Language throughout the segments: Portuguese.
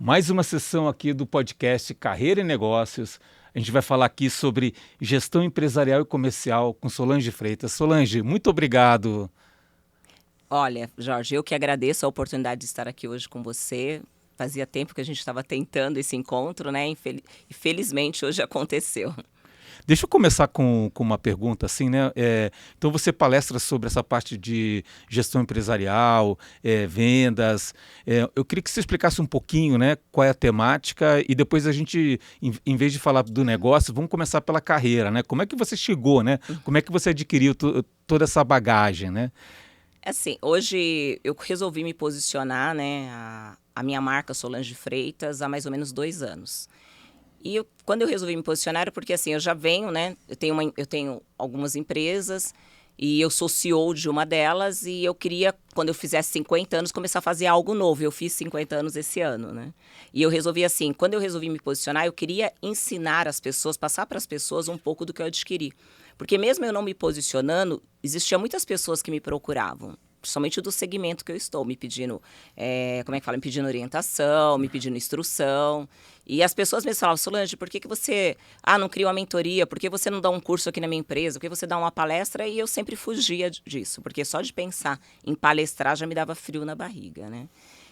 Mais uma sessão aqui do podcast Carreira e Negócios. A gente vai falar aqui sobre gestão empresarial e comercial com Solange Freitas. Solange, muito obrigado. Olha, Jorge, eu que agradeço a oportunidade de estar aqui hoje com você. Fazia tempo que a gente estava tentando esse encontro, né? E felizmente hoje aconteceu. Deixa eu começar com uma pergunta, assim, né? Então você palestra sobre essa parte de gestão empresarial, vendas. Eu queria que você explicasse um pouquinho, né, qual é a temática e depois a gente, em vez de falar do negócio, vamos começar pela carreira, né? Como é que você chegou, né? Como é que você adquiriu toda essa bagagem, né? Assim, hoje eu resolvi me posicionar, né? A minha marca Solange Freitas há mais ou menos 2 anos. Quando eu resolvi me posicionar era porque assim, eu já venho, né? Eu tenho algumas empresas e eu sou CEO de uma delas e eu queria, quando eu fizesse 50 anos, começar a fazer algo novo. Eu fiz 50 anos esse ano, né? E eu resolvi assim, quando eu resolvi me posicionar, eu queria ensinar as pessoas, passar para as pessoas um pouco do que eu adquiri. Porque mesmo eu não me posicionando, existiam muitas pessoas que me procuravam. Principalmente do segmento que eu estou, me pedindo, me pedindo orientação, me pedindo instrução. E as pessoas me falavam, Solange, por que você não cria uma mentoria? Por que você não dá um curso aqui na minha empresa? Por que você dá uma palestra? E eu sempre fugia disso, porque só de pensar em palestrar já me dava frio na barriga, né?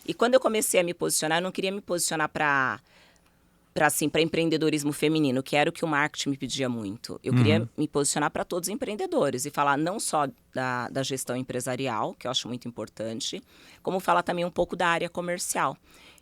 E quando eu comecei a me posicionar, eu não queria me posicionar para empreendedorismo feminino, que era o que o marketing me pedia muito. Eu queria me posicionar para todos os empreendedores e falar não só da gestão empresarial, que eu acho muito importante, como falar também um pouco da área comercial.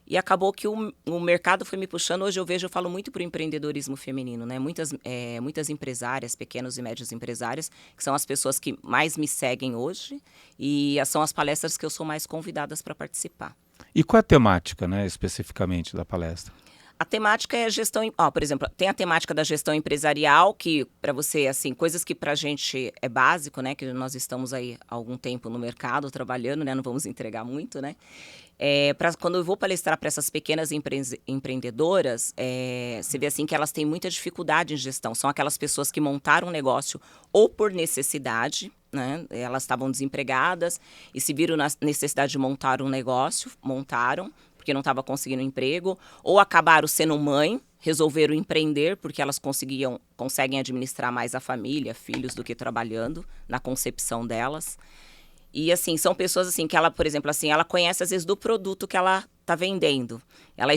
E acabou que o mercado foi me puxando. Hoje eu falo muito para o empreendedorismo feminino, né? Muitas empresárias, pequenos e médios empresárias, que são as pessoas que mais me seguem hoje, e são as palestras que eu sou mais convidadas para participar. E qual é a temática, né, especificamente da palestra? A temática é a gestão, por exemplo, tem a temática da gestão empresarial, que para você, assim, coisas que para a gente é básico, né, que nós estamos aí há algum tempo no mercado trabalhando, né, não vamos entregar muito, né. Quando eu vou palestrar para essas pequenas empreendedoras, você vê assim que elas têm muita dificuldade em gestão. São aquelas pessoas que montaram um negócio ou por necessidade, né, elas estavam desempregadas e se viram na necessidade de montar um negócio, montaram, porque não estava conseguindo emprego, ou acabaram sendo mãe, resolveram empreender porque elas conseguem administrar mais a família, filhos, do que trabalhando na concepção delas. E assim, são pessoas assim que ela, por exemplo, assim, ela conhece às vezes do produto que ela está vendendo. Ela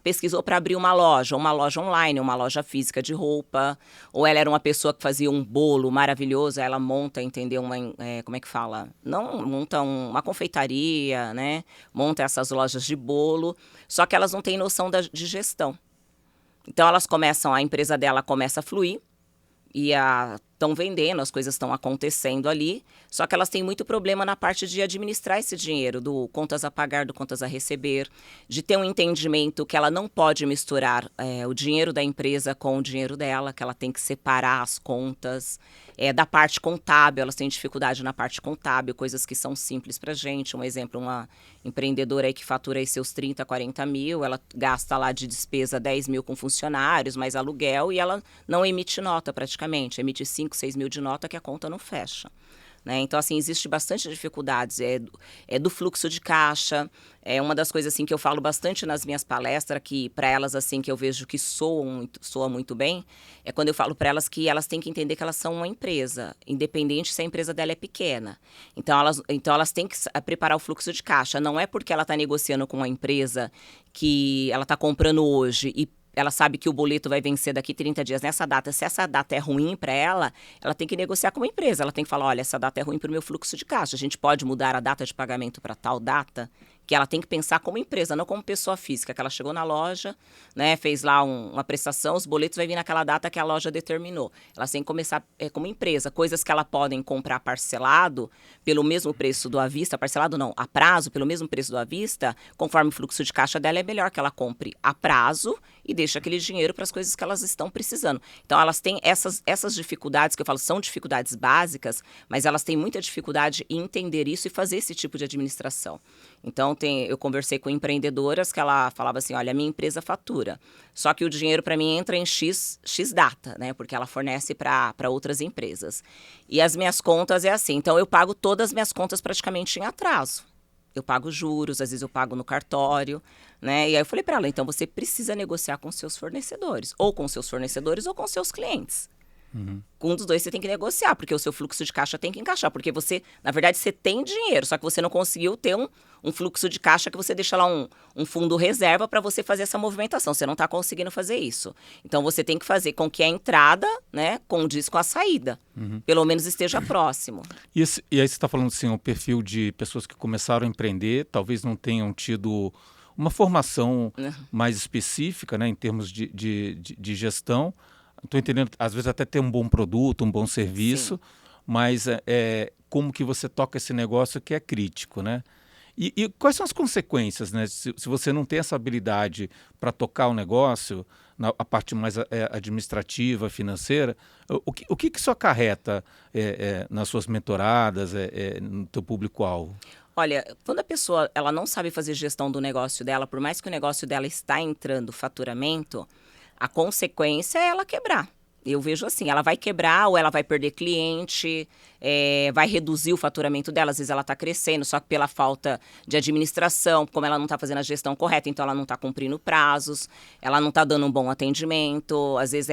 pesquisou para abrir uma loja online, uma loja física de roupa, ou ela era uma pessoa que fazia um bolo maravilhoso, ela monta, entendeu, como é que fala? Não, monta uma confeitaria, né? Monta essas lojas de bolo, só que elas não têm noção de gestão. Então a empresa dela começa a fluir, estão vendendo, as coisas estão acontecendo ali, só que elas têm muito problema na parte de administrar esse dinheiro, do contas a pagar, do contas a receber, de ter um entendimento que ela não pode misturar o dinheiro da empresa com o dinheiro dela, que ela tem que separar as contas. Da parte contábil, elas têm dificuldade na parte contábil, coisas que são simples pra gente. Um exemplo, uma empreendedora aí que fatura aí seus 30, 40 mil, ela gasta lá de despesa 10 mil com funcionários, mais aluguel, e ela não emite nota praticamente, emite 5, 6 mil de nota que a conta não fecha. Né? Então, assim, existe bastante dificuldades, do fluxo de caixa. É uma das coisas assim que eu falo bastante nas minhas palestras, que para elas assim que eu vejo que soa muito bem, é quando eu falo para elas que elas têm que entender que elas são uma empresa, independente se a empresa dela é pequena. Então elas têm que preparar o fluxo de caixa. Não é porque ela está negociando com uma empresa que ela está comprando hoje e ela sabe que o boleto vai vencer daqui 30 dias nessa data. Se essa data é ruim para ela tem que negociar com a empresa. Ela tem que falar, olha, essa data é ruim para o meu fluxo de caixa. A gente pode mudar a data de pagamento para tal data, que ela tem que pensar como empresa, não como pessoa física, que ela chegou na loja, né, fez lá uma prestação, os boletos vai vir naquela data que a loja determinou. Elas têm que começar como empresa, coisas que ela podem comprar parcelado pelo mesmo preço do à vista, parcelado não, a prazo, pelo mesmo preço do à vista, conforme o fluxo de caixa dela, é melhor que ela compre a prazo e deixe aquele dinheiro para as coisas que elas estão precisando. Então, elas têm essas dificuldades, que eu falo, são dificuldades básicas, mas elas têm muita dificuldade em entender isso e fazer esse tipo de administração. Então, eu conversei com empreendedoras que ela falava assim, olha, a minha empresa fatura, só que o dinheiro para mim entra em X data, né? Porque ela fornece para outras empresas. E as minhas contas é assim, então eu pago todas as minhas contas praticamente em atraso. eu pago juros, às vezes eu pago no cartório, né? E aí eu falei para ela, então você precisa negociar com seus fornecedores, ou com seus fornecedores ou com seus clientes. Com um dos dois você tem que negociar, porque o seu fluxo de caixa tem que encaixar. Porque você, na verdade, você tem dinheiro, só que você não conseguiu ter um fluxo de caixa que você deixa lá um fundo reserva para você fazer essa movimentação. Você não está conseguindo fazer isso. Então você tem que fazer com que a entrada, né, condiz com a saída. Pelo menos esteja próximo. E aí você está falando assim, o perfil de pessoas que começaram a empreender, talvez não tenham tido uma formação mais específica, né, em termos de gestão. Estou entendendo, às vezes até ter um bom produto, um bom serviço, mas como que você toca esse negócio que é crítico, né? E quais são as consequências, né? Se você não tem essa habilidade para tocar o negócio, a parte mais administrativa, financeira, o que isso acarreta nas suas mentoradas, no teu público-alvo? Olha, quando a pessoa ela não sabe fazer gestão do negócio dela, por mais que o negócio dela está entrando faturamento, a consequência é ela quebrar. Eu vejo assim, ela vai quebrar ou ela vai perder cliente, vai reduzir o faturamento dela. Às vezes ela está crescendo, só que pela falta de administração, como ela não está fazendo a gestão correta, então ela não está cumprindo prazos, ela não está dando um bom atendimento. Às vezes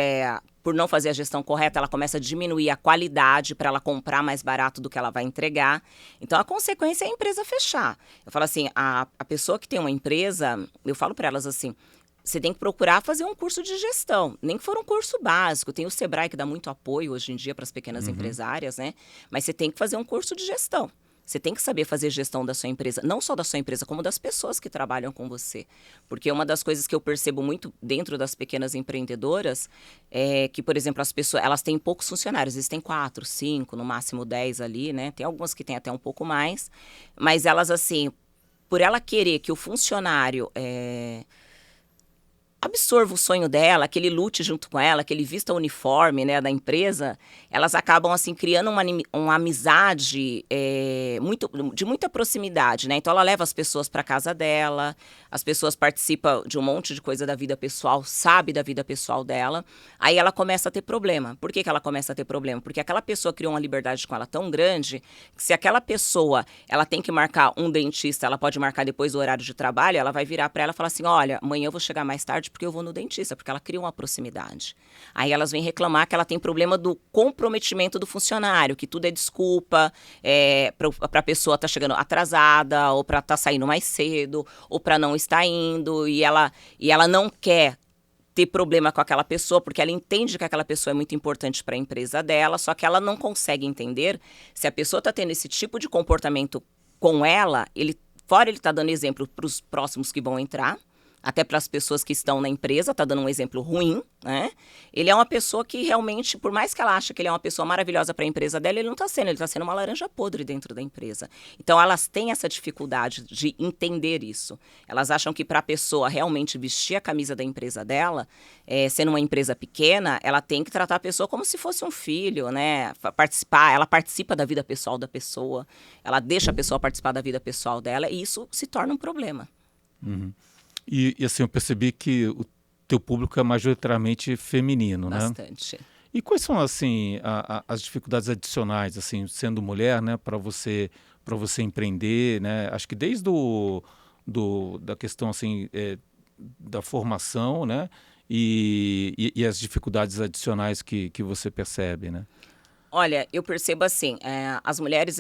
por não fazer a gestão correta, ela começa a diminuir a qualidade para ela comprar mais barato do que ela vai entregar. Então, a consequência é a empresa fechar. Eu falo assim, a pessoa que tem uma empresa, eu falo para elas assim, você tem que procurar fazer um curso de gestão, nem que for um curso básico. Tem o Sebrae que dá muito apoio hoje em dia para as pequenas empresárias, né? Mas você tem que fazer um curso de gestão. Você tem que saber fazer gestão da sua empresa, não só da sua empresa, como das pessoas que trabalham com você. Porque uma das coisas que eu percebo muito dentro das pequenas empreendedoras é que, por exemplo, as pessoas, elas têm poucos funcionários, eles têm 4, 5, no máximo 10 ali, né? Tem algumas que têm até um pouco mais, mas elas, assim, por ela querer que o funcionário absorva o sonho dela, que ele lute junto com ela, que ele vista o uniforme, né, da empresa, elas acabam assim criando uma amizade de muita proximidade, né? Então ela leva as pessoas para casa dela, as pessoas participam de um monte de coisa da vida pessoal, sabe da vida pessoal dela, aí ela começa a ter problema. Por que ela começa a ter problema? Porque aquela pessoa criou uma liberdade com ela tão grande que se aquela pessoa ela tem que marcar um dentista, ela pode marcar depois do horário de trabalho, ela vai virar para ela e falar assim, olha, amanhã eu vou chegar mais tarde porque eu vou no dentista, porque ela cria uma proximidade. Aí elas vêm reclamar que ela tem problema do comprometimento do funcionário, que tudo é desculpa, para a pessoa estar chegando atrasada, ou para estar saindo mais cedo, ou para não estar indo, e ela não quer ter problema com aquela pessoa, porque ela entende que aquela pessoa é muito importante para a empresa dela, só que ela não consegue entender se a pessoa está tendo esse tipo de comportamento com ela, fora ele está dando exemplo para os próximos que vão entrar, até para as pessoas que estão na empresa, está dando um exemplo ruim, né? Ele é uma pessoa que realmente, por mais que ela ache que ele é uma pessoa maravilhosa para a empresa dela, ele não está sendo, ele está sendo uma laranja podre dentro da empresa. Então, elas têm essa dificuldade de entender isso. Elas acham que para a pessoa realmente vestir a camisa da empresa dela, sendo uma empresa pequena, ela tem que tratar a pessoa como se fosse um filho, né? Ela participa da vida pessoal da pessoa, ela deixa a pessoa participar da vida pessoal dela, e isso se torna um problema. E assim, eu percebi que o teu público é majoritariamente feminino, né? Bastante. E quais são, assim, as dificuldades adicionais, assim, sendo mulher, né, para você empreender, né? Acho que desde da questão, assim, da formação, né, e as dificuldades adicionais que você percebe, né? Olha, eu percebo assim, as mulheres,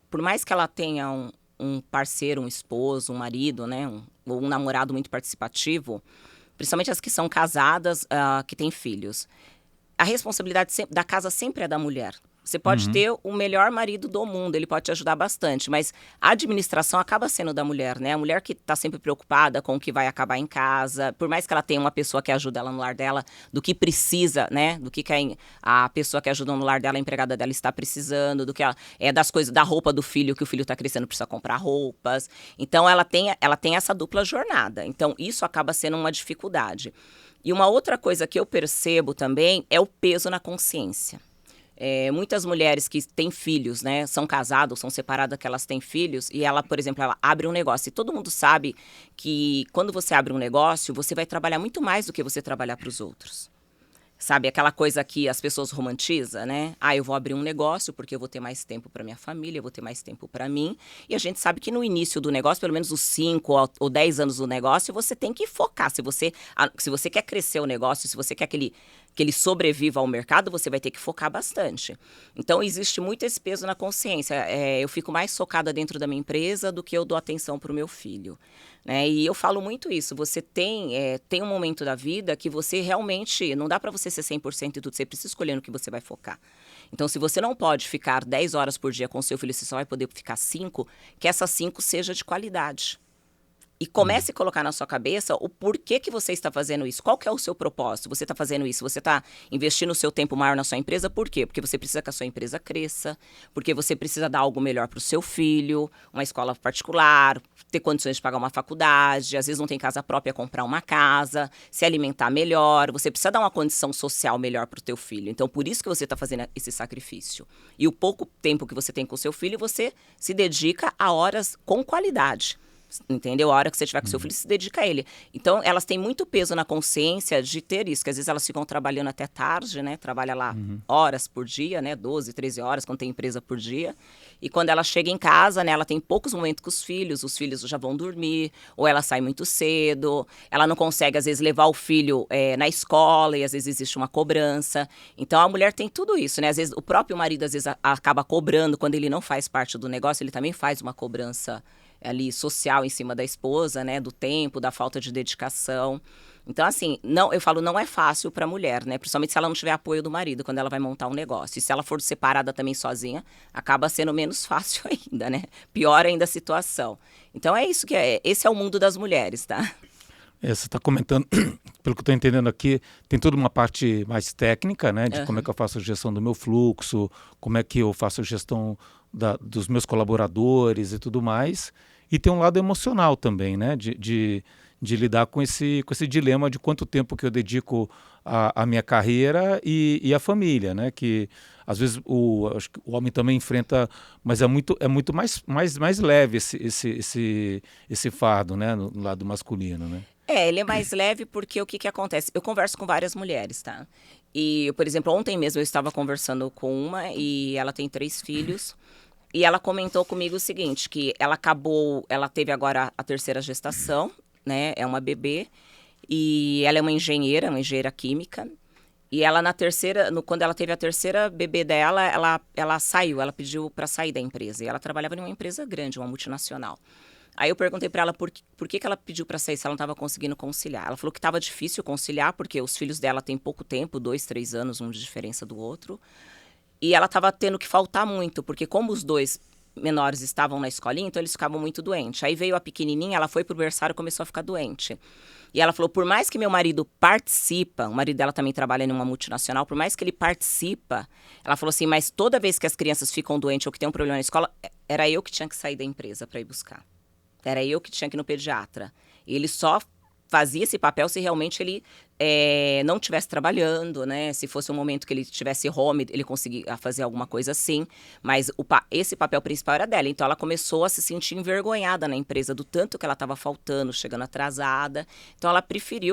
por mais que ela tenha um parceiro, um esposo, um marido, né, ou um namorado muito participativo, principalmente as que são casadas, que têm filhos, a responsabilidade da casa sempre é da mulher. Você pode ter o melhor marido do mundo, ele pode te ajudar bastante, mas a administração acaba sendo da mulher, né? A mulher que está sempre preocupada com o que vai acabar em casa, por mais que ela tenha uma pessoa que ajuda ela no lar dela, do que precisa, né? Do que a pessoa que ajuda no lar dela, a empregada dela está precisando, do que das coisas, da roupa do filho, que o filho está crescendo, precisa comprar roupas. Então, ela tem essa dupla jornada. Então, isso acaba sendo uma dificuldade. E uma outra coisa que eu percebo também é o peso na consciência. Muitas mulheres que têm filhos, né, são casadas, são separadas, que elas têm filhos, e ela, por exemplo, ela abre um negócio. E todo mundo sabe que quando você abre um negócio, você vai trabalhar muito mais do que você trabalhar para os outros. Sabe, aquela coisa que as pessoas romantizam, né? Ah, eu vou abrir um negócio porque eu vou ter mais tempo para minha família, eu vou ter mais tempo para mim. E a gente sabe que no início do negócio, pelo menos os 5 ou 10 anos do negócio, você tem que focar. Se você quer crescer o negócio, se você quer que ele sobreviva ao mercado, você vai ter que focar bastante. Então, existe muito esse peso na consciência. Eu fico mais focada dentro da minha empresa do que eu dou atenção para o meu filho. Né? E eu falo muito isso, você tem um momento da vida que você realmente, não dá para você ser 100% e tudo, você precisa escolher no que você vai focar. Então, se você não pode ficar 10 horas por dia com seu filho, você só vai poder ficar 5, que essas 5 seja de qualidade. E comece a colocar na sua cabeça o porquê que você está fazendo isso. Qual que é o seu propósito? Você está fazendo isso, você está investindo o seu tempo maior na sua empresa, por quê? Porque você precisa que a sua empresa cresça, porque você precisa dar algo melhor para o seu filho, uma escola particular, ter condições de pagar uma faculdade, às vezes não tem casa própria, comprar uma casa, se alimentar melhor, você precisa dar uma condição social melhor para o teu filho. Então, por isso que você está fazendo esse sacrifício. E o pouco tempo que você tem com o seu filho, você se dedica a horas com qualidade. Entendeu? A hora que você tiver com seu filho, se dedica a ele. Então, elas têm muito peso na consciência de ter isso, que às vezes elas ficam trabalhando até tarde, né? Trabalha lá horas por dia, né? 12, 13 horas, quando tem empresa por dia. E quando ela chega em casa, né? Ela tem poucos momentos com os filhos já vão dormir, ou ela sai muito cedo, ela não consegue, às vezes, levar o filho na escola, e às vezes existe uma cobrança. Então, a mulher tem tudo isso, né? Às vezes, o próprio marido, às vezes, acaba cobrando, quando ele não faz parte do negócio, ele também faz uma cobrança ali social em cima da esposa, né, do tempo, da falta de dedicação. Então, assim, eu falo, não é fácil para a mulher, né, principalmente se ela não tiver apoio do marido quando ela vai montar um negócio. E se ela for separada também sozinha, acaba sendo menos fácil ainda, né? Pior ainda a situação. Então, é isso esse é o mundo das mulheres, tá? Você está comentando, pelo que eu estou entendendo aqui, tem toda uma parte mais técnica, né, de como é que eu faço a gestão do meu fluxo, como é que eu faço a gestão dos meus colaboradores e tudo mais. E tem um lado emocional também, né, de lidar com esse dilema de quanto tempo que eu dedico à minha carreira e à família, né, que às vezes acho que o homem também enfrenta, mas é muito mais leve esse fardo, né, no lado masculino, né? Ele é mais leve porque o que acontece? Eu converso com várias mulheres, tá? E, por exemplo, ontem mesmo eu estava conversando com uma e ela tem 3 filhos. E ela comentou comigo o seguinte, que ela teve agora a 3ª gestação, né? É uma bebê. E ela é uma engenheira química. E ela quando ela teve a 3ª bebê dela, ela saiu, ela pediu para sair da empresa. E ela trabalhava em uma empresa grande, uma multinacional. Aí eu perguntei para ela por que ela pediu para sair se ela não estava conseguindo conciliar. Ela falou que estava difícil conciliar, porque os filhos dela têm pouco tempo, 2, 3 anos, um de diferença do outro. E ela estava tendo que faltar muito, porque como os 2 menores estavam na escolinha, então eles ficavam muito doentes. Aí veio a pequenininha, ela foi pro berçário e começou a ficar doente. E ela falou, por mais que meu marido participa, o marido dela também trabalha em uma multinacional, por mais que ele participa, ela falou assim, mas toda vez que as crianças ficam doentes ou que tem um problema na escola, era eu que tinha que sair da empresa para ir buscar. Era eu que tinha que ir no pediatra. E ele só fazia esse papel se realmente ele não estivesse trabalhando, né? Se fosse um momento que ele tivesse home, ele conseguia fazer alguma coisa assim. Mas esse papel principal era dela. Então, ela começou a se sentir envergonhada na empresa do tanto que ela estava faltando, chegando atrasada. Então, ela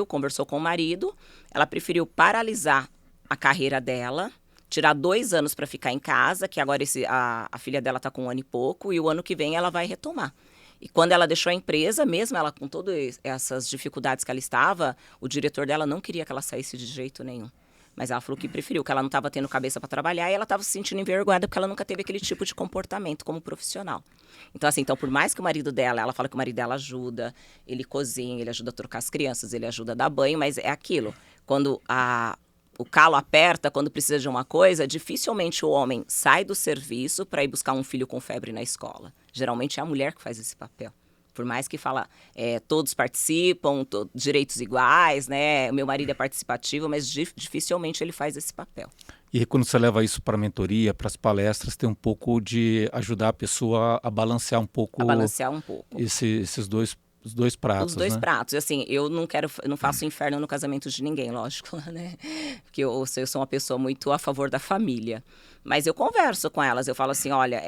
conversou com o marido, ela preferiu paralisar a carreira dela, tirar 2 anos para ficar em casa, que agora a filha dela está com 1 ano e pouco, e o ano que vem ela vai retomar. E quando ela deixou a empresa, mesmo ela com todas essas dificuldades que ela estava, o diretor dela não queria que ela saísse de jeito nenhum. Mas ela falou que preferiu, que ela não estava tendo cabeça para trabalhar e ela estava se sentindo envergonhada porque ela nunca teve aquele tipo de comportamento como profissional. Então, assim, por mais que o marido dela, ela fala que o marido dela ajuda, ele cozinha, ele ajuda a trocar as crianças, ele ajuda a dar banho, mas é aquilo. Quando o calo aperta, quando precisa de uma coisa, dificilmente o homem sai do serviço para ir buscar um filho com febre na escola. Geralmente é a mulher que faz esse papel. Por mais que fala, todos participam, direitos iguais, né? O meu marido é participativo, mas dificilmente ele faz esse papel. E quando você leva isso para a mentoria, para as palestras, tem um pouco de ajudar a pessoa a balancear um pouco. Esses dois pratos, Os 2 né? pratos. Assim, eu não faço inferno no casamento de ninguém, lógico, né? Porque eu sou uma pessoa muito a favor da família. Mas eu converso com elas, eu falo assim, olha,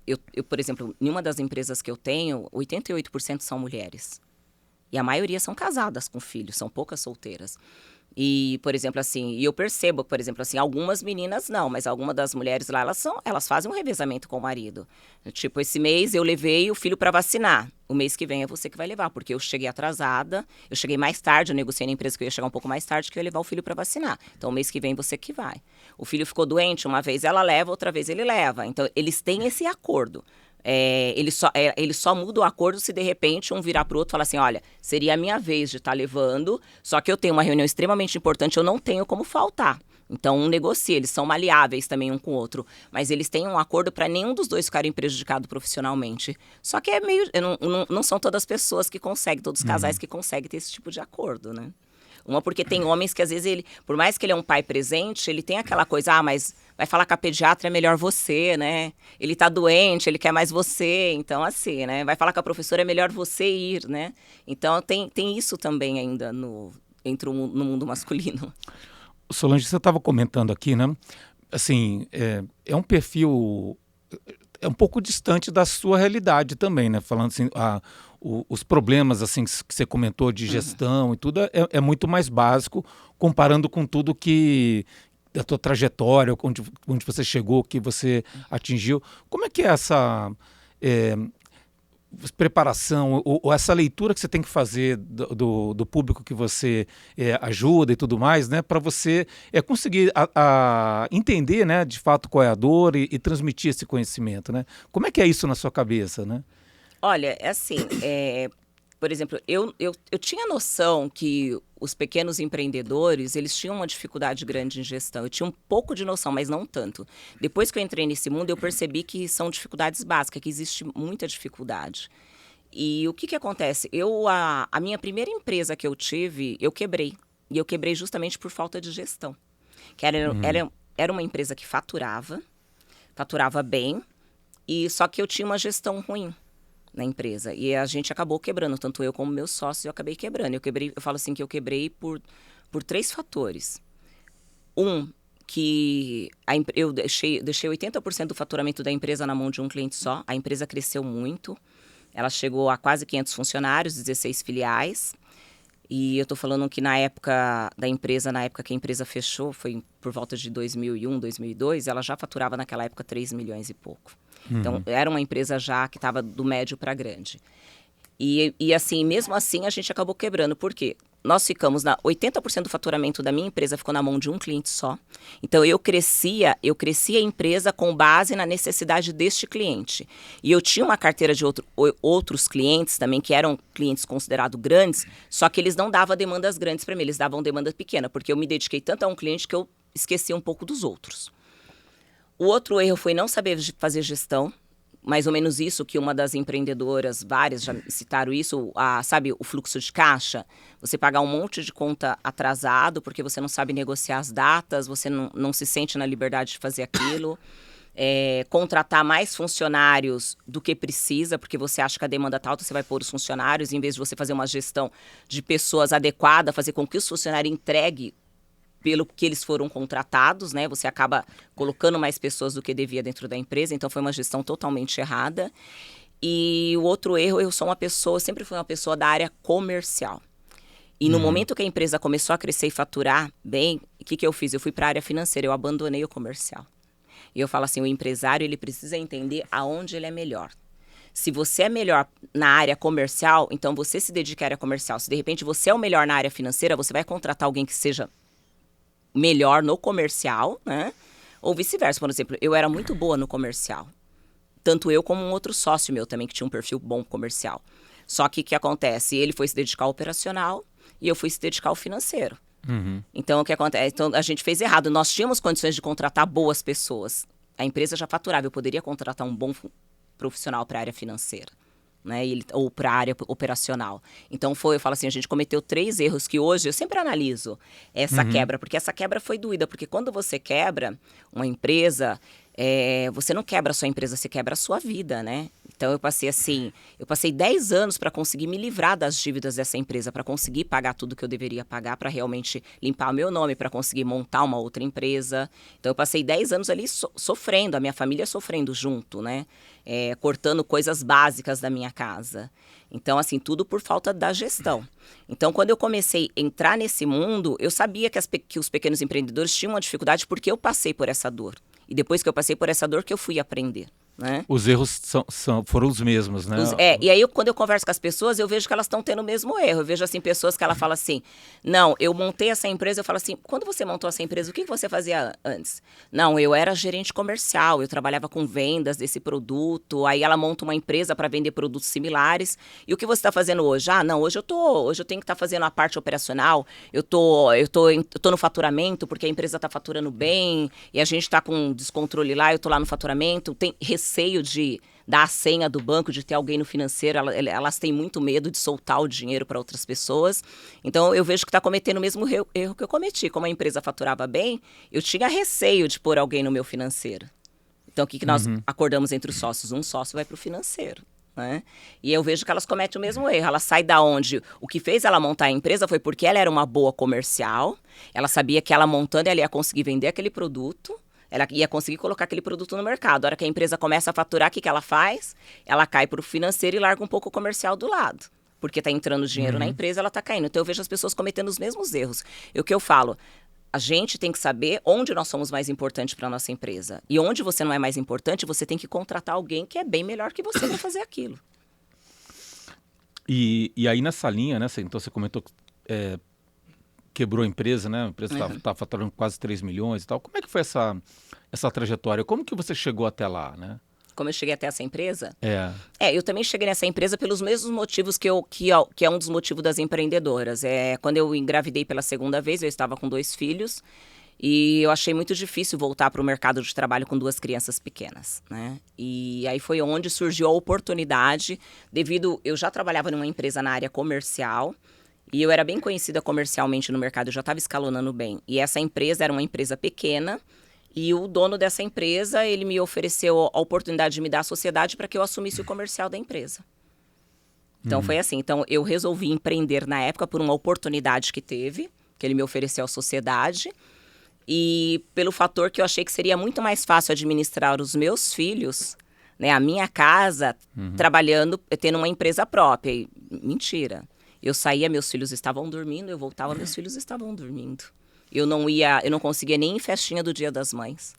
eu, por exemplo, em uma das empresas que eu tenho, 88% são mulheres. E a maioria são casadas com filhos, são poucas solteiras. E, por exemplo, assim, e eu percebo, por exemplo, assim, algumas meninas não, mas algumas das mulheres lá, elas fazem um revezamento com o marido. Tipo, esse mês eu levei o filho para vacinar. O mês que vem é você que vai levar, porque eu cheguei atrasada, eu cheguei mais tarde, eu negociei na empresa que eu ia chegar um pouco mais tarde, que eu ia levar o filho para vacinar. Então, o mês que vem você que vai. O filho ficou doente, uma vez ela leva, outra vez ele leva. Então, eles têm esse acordo. Ele só muda o acordo se de repente um virar pro outro e falar assim, olha, seria a minha vez de estar levando, só que eu tenho uma reunião extremamente importante, eu não tenho como faltar. Então, um negocia, eles são maleáveis também um com o outro, mas eles têm um acordo para nenhum dos dois ficarem prejudicados profissionalmente. Só que é meio, não são todas as pessoas que conseguem, todos os casais que conseguem ter esse tipo de acordo, né? Uma porque tem homens que às vezes ele, por mais que ele é um pai presente, ele tem aquela coisa, mas vai falar com a pediatra é melhor você, né? Ele tá doente, ele quer mais você, então assim, né? Vai falar com a professora é melhor você ir, né? Então tem isso também ainda no mundo masculino. Solange, você estava comentando aqui, né? Assim, é um perfil é um pouco distante da sua realidade também, né? Falando assim, os problemas assim que você comentou de gestão e tudo é muito mais básico comparando com tudo que da tua trajetória, onde você chegou, que você atingiu. Como é que é essa preparação ou essa leitura que você tem que fazer do público que você ajuda e tudo mais, né, para você conseguir entender, né, de fato qual é a dor e transmitir esse conhecimento, né? Como é que é isso na sua cabeça, né? Olha, é assim, por exemplo, eu tinha noção que os pequenos empreendedores, eles tinham uma dificuldade grande em gestão. Eu tinha um pouco de noção, mas não tanto. Depois que eu entrei nesse mundo, eu percebi que são dificuldades básicas, que existe muita dificuldade. E o que acontece? A minha primeira empresa que eu tive, eu quebrei. E eu quebrei justamente por falta de gestão. Que era uma empresa que faturava bem, e só que eu tinha uma gestão ruim na empresa. E a gente acabou quebrando, tanto eu como meus sócios, eu acabei quebrando. Eu falo assim que eu quebrei por 3 fatores. Que eu deixei 80% do faturamento da empresa na mão de um cliente só. A empresa cresceu muito. Ela chegou a quase 500 funcionários, 16 filiais. E eu estou falando que na época que a empresa fechou, foi por volta de 2001, 2002, ela já faturava naquela época 3 milhões e pouco. Então, era uma empresa já que estava do médio para grande. E assim, mesmo assim, a gente acabou quebrando. Por quê? Nós ficamos 80% do faturamento da minha empresa ficou na mão de um cliente só. Então, eu crescia a empresa com base na necessidade deste cliente. E eu tinha uma carteira de outros clientes também, que eram clientes considerados grandes, só que eles não davam demandas grandes para mim, eles davam demanda pequena, porque eu me dediquei tanto a um cliente que eu esqueci um pouco dos outros. O outro erro foi não saber fazer gestão. Mais ou menos isso que uma das empreendedoras, várias já citaram isso, sabe, o fluxo de caixa. Você pagar um monte de conta atrasado porque você não sabe negociar as datas, você não se sente na liberdade de fazer aquilo. Contratar mais funcionários do que precisa, porque você acha que a demanda está alta, você vai pôr os funcionários, em vez de você fazer uma gestão de pessoas adequada, fazer com que os funcionários entreguem pelo que eles foram contratados, né? Você acaba colocando mais pessoas do que devia dentro da empresa, então foi uma gestão totalmente errada. E o outro erro, sempre fui uma pessoa da área comercial. E no momento que a empresa começou a crescer e faturar bem, o que eu fiz? Eu fui para a área financeira, eu abandonei o comercial. E eu falo assim, o empresário, ele precisa entender aonde ele é melhor. Se você é melhor na área comercial, então você se dedica à área comercial. Se de repente você é o melhor na área financeira, você vai contratar alguém que seja melhor no comercial, né? Ou vice-versa. Por exemplo, eu era muito boa no comercial. Tanto eu como um outro sócio meu também, que tinha um perfil bom comercial. Só que o que acontece? Ele foi se dedicar ao operacional e eu fui se dedicar ao financeiro. Então, o que acontece? Então, a gente fez errado. Nós tínhamos condições de contratar boas pessoas. A empresa já faturava. Eu poderia contratar um bom profissional para a área financeira. Né, ou para a área operacional. Então eu falo assim, a gente cometeu 3 erros que hoje eu sempre analiso essa quebra, porque essa quebra foi doída, porque quando você quebra uma empresa, você não quebra a sua empresa, você quebra a sua vida, né? Então eu passei 10 anos para conseguir me livrar das dívidas dessa empresa, para conseguir pagar tudo que eu deveria pagar, para realmente limpar o meu nome, para conseguir montar uma outra empresa. Então eu passei 10 anos ali sofrendo, a minha família sofrendo junto, né? Cortando coisas básicas da minha casa. Então, assim, tudo por falta da gestão. Então, quando eu comecei a entrar nesse mundo, eu sabia que os pequenos empreendedores tinham uma dificuldade porque eu passei por essa dor. E depois que eu passei por essa dor que eu fui aprender, né? Os erros foram os mesmos, né? E aí, quando eu converso com as pessoas, eu vejo que elas estão tendo o mesmo erro. Eu vejo, assim, pessoas que ela fala assim, não, eu montei essa empresa, eu falo assim, quando você montou essa empresa, o que você fazia antes? Não, eu era gerente comercial, eu trabalhava com vendas desse produto, aí ela monta uma empresa para vender produtos similares. E o que você está fazendo hoje? Ah, não, hoje eu tenho que estar fazendo a parte operacional, eu tô no faturamento, porque a empresa está faturando bem, e a gente está com descontrole lá, eu tô lá no faturamento, tem receio de dar a senha do banco, de ter alguém no financeiro, elas têm muito medo de soltar o dinheiro para outras pessoas. Então, eu vejo que está cometendo o mesmo erro que eu cometi. Como a empresa faturava bem, eu tinha receio de pôr alguém no meu financeiro. Então, o que nós acordamos entre os sócios? Um sócio vai para o financeiro, né? E eu vejo que elas cometem o mesmo erro. Ela sai da onde... O que fez ela montar a empresa foi porque ela era uma boa comercial, ela sabia que ela montando, ela ia conseguir vender aquele produto, ela ia conseguir colocar aquele produto no mercado. A hora que a empresa começa a faturar, o que ela faz? Ela cai para o financeiro e larga um pouco o comercial do lado. Porque está entrando dinheiro na empresa, ela está caindo. Então, eu vejo as pessoas cometendo os mesmos erros. E o que eu falo? A gente tem que saber onde nós somos mais importantes para a nossa empresa. E onde você não é mais importante, você tem que contratar alguém que é bem melhor que você para fazer aquilo. E aí, nessa linha, né? Então, você comentou que quebrou a empresa, né? A empresa está faturando quase 3 milhões e tal. Como é que foi essa trajetória? Como que você chegou até lá, né? Como eu cheguei até essa empresa? Eu também cheguei nessa empresa pelos mesmos motivos que é um dos motivos das empreendedoras. Quando eu engravidei pela segunda vez, eu estava com 2 filhos e eu achei muito difícil voltar para o mercado de trabalho com 2 crianças pequenas, né? E aí foi onde surgiu a oportunidade, eu já trabalhava numa empresa na área comercial, e eu era bem conhecida comercialmente no mercado, eu já estava escalonando bem. E essa empresa era uma empresa pequena, e o dono dessa empresa, ele me ofereceu a oportunidade de me dar a sociedade para que eu assumisse o comercial da empresa. Então, foi assim. Então, eu resolvi empreender na época por uma oportunidade que teve, que ele me ofereceu a sociedade, e pelo fator que eu achei que seria muito mais fácil administrar os meus filhos, né, a minha casa, trabalhando, tendo uma empresa própria. E, mentira. Eu saía, meus filhos estavam dormindo, eu voltava, meus filhos estavam dormindo. Eu não conseguia nem ir em festinha do Dia das Mães.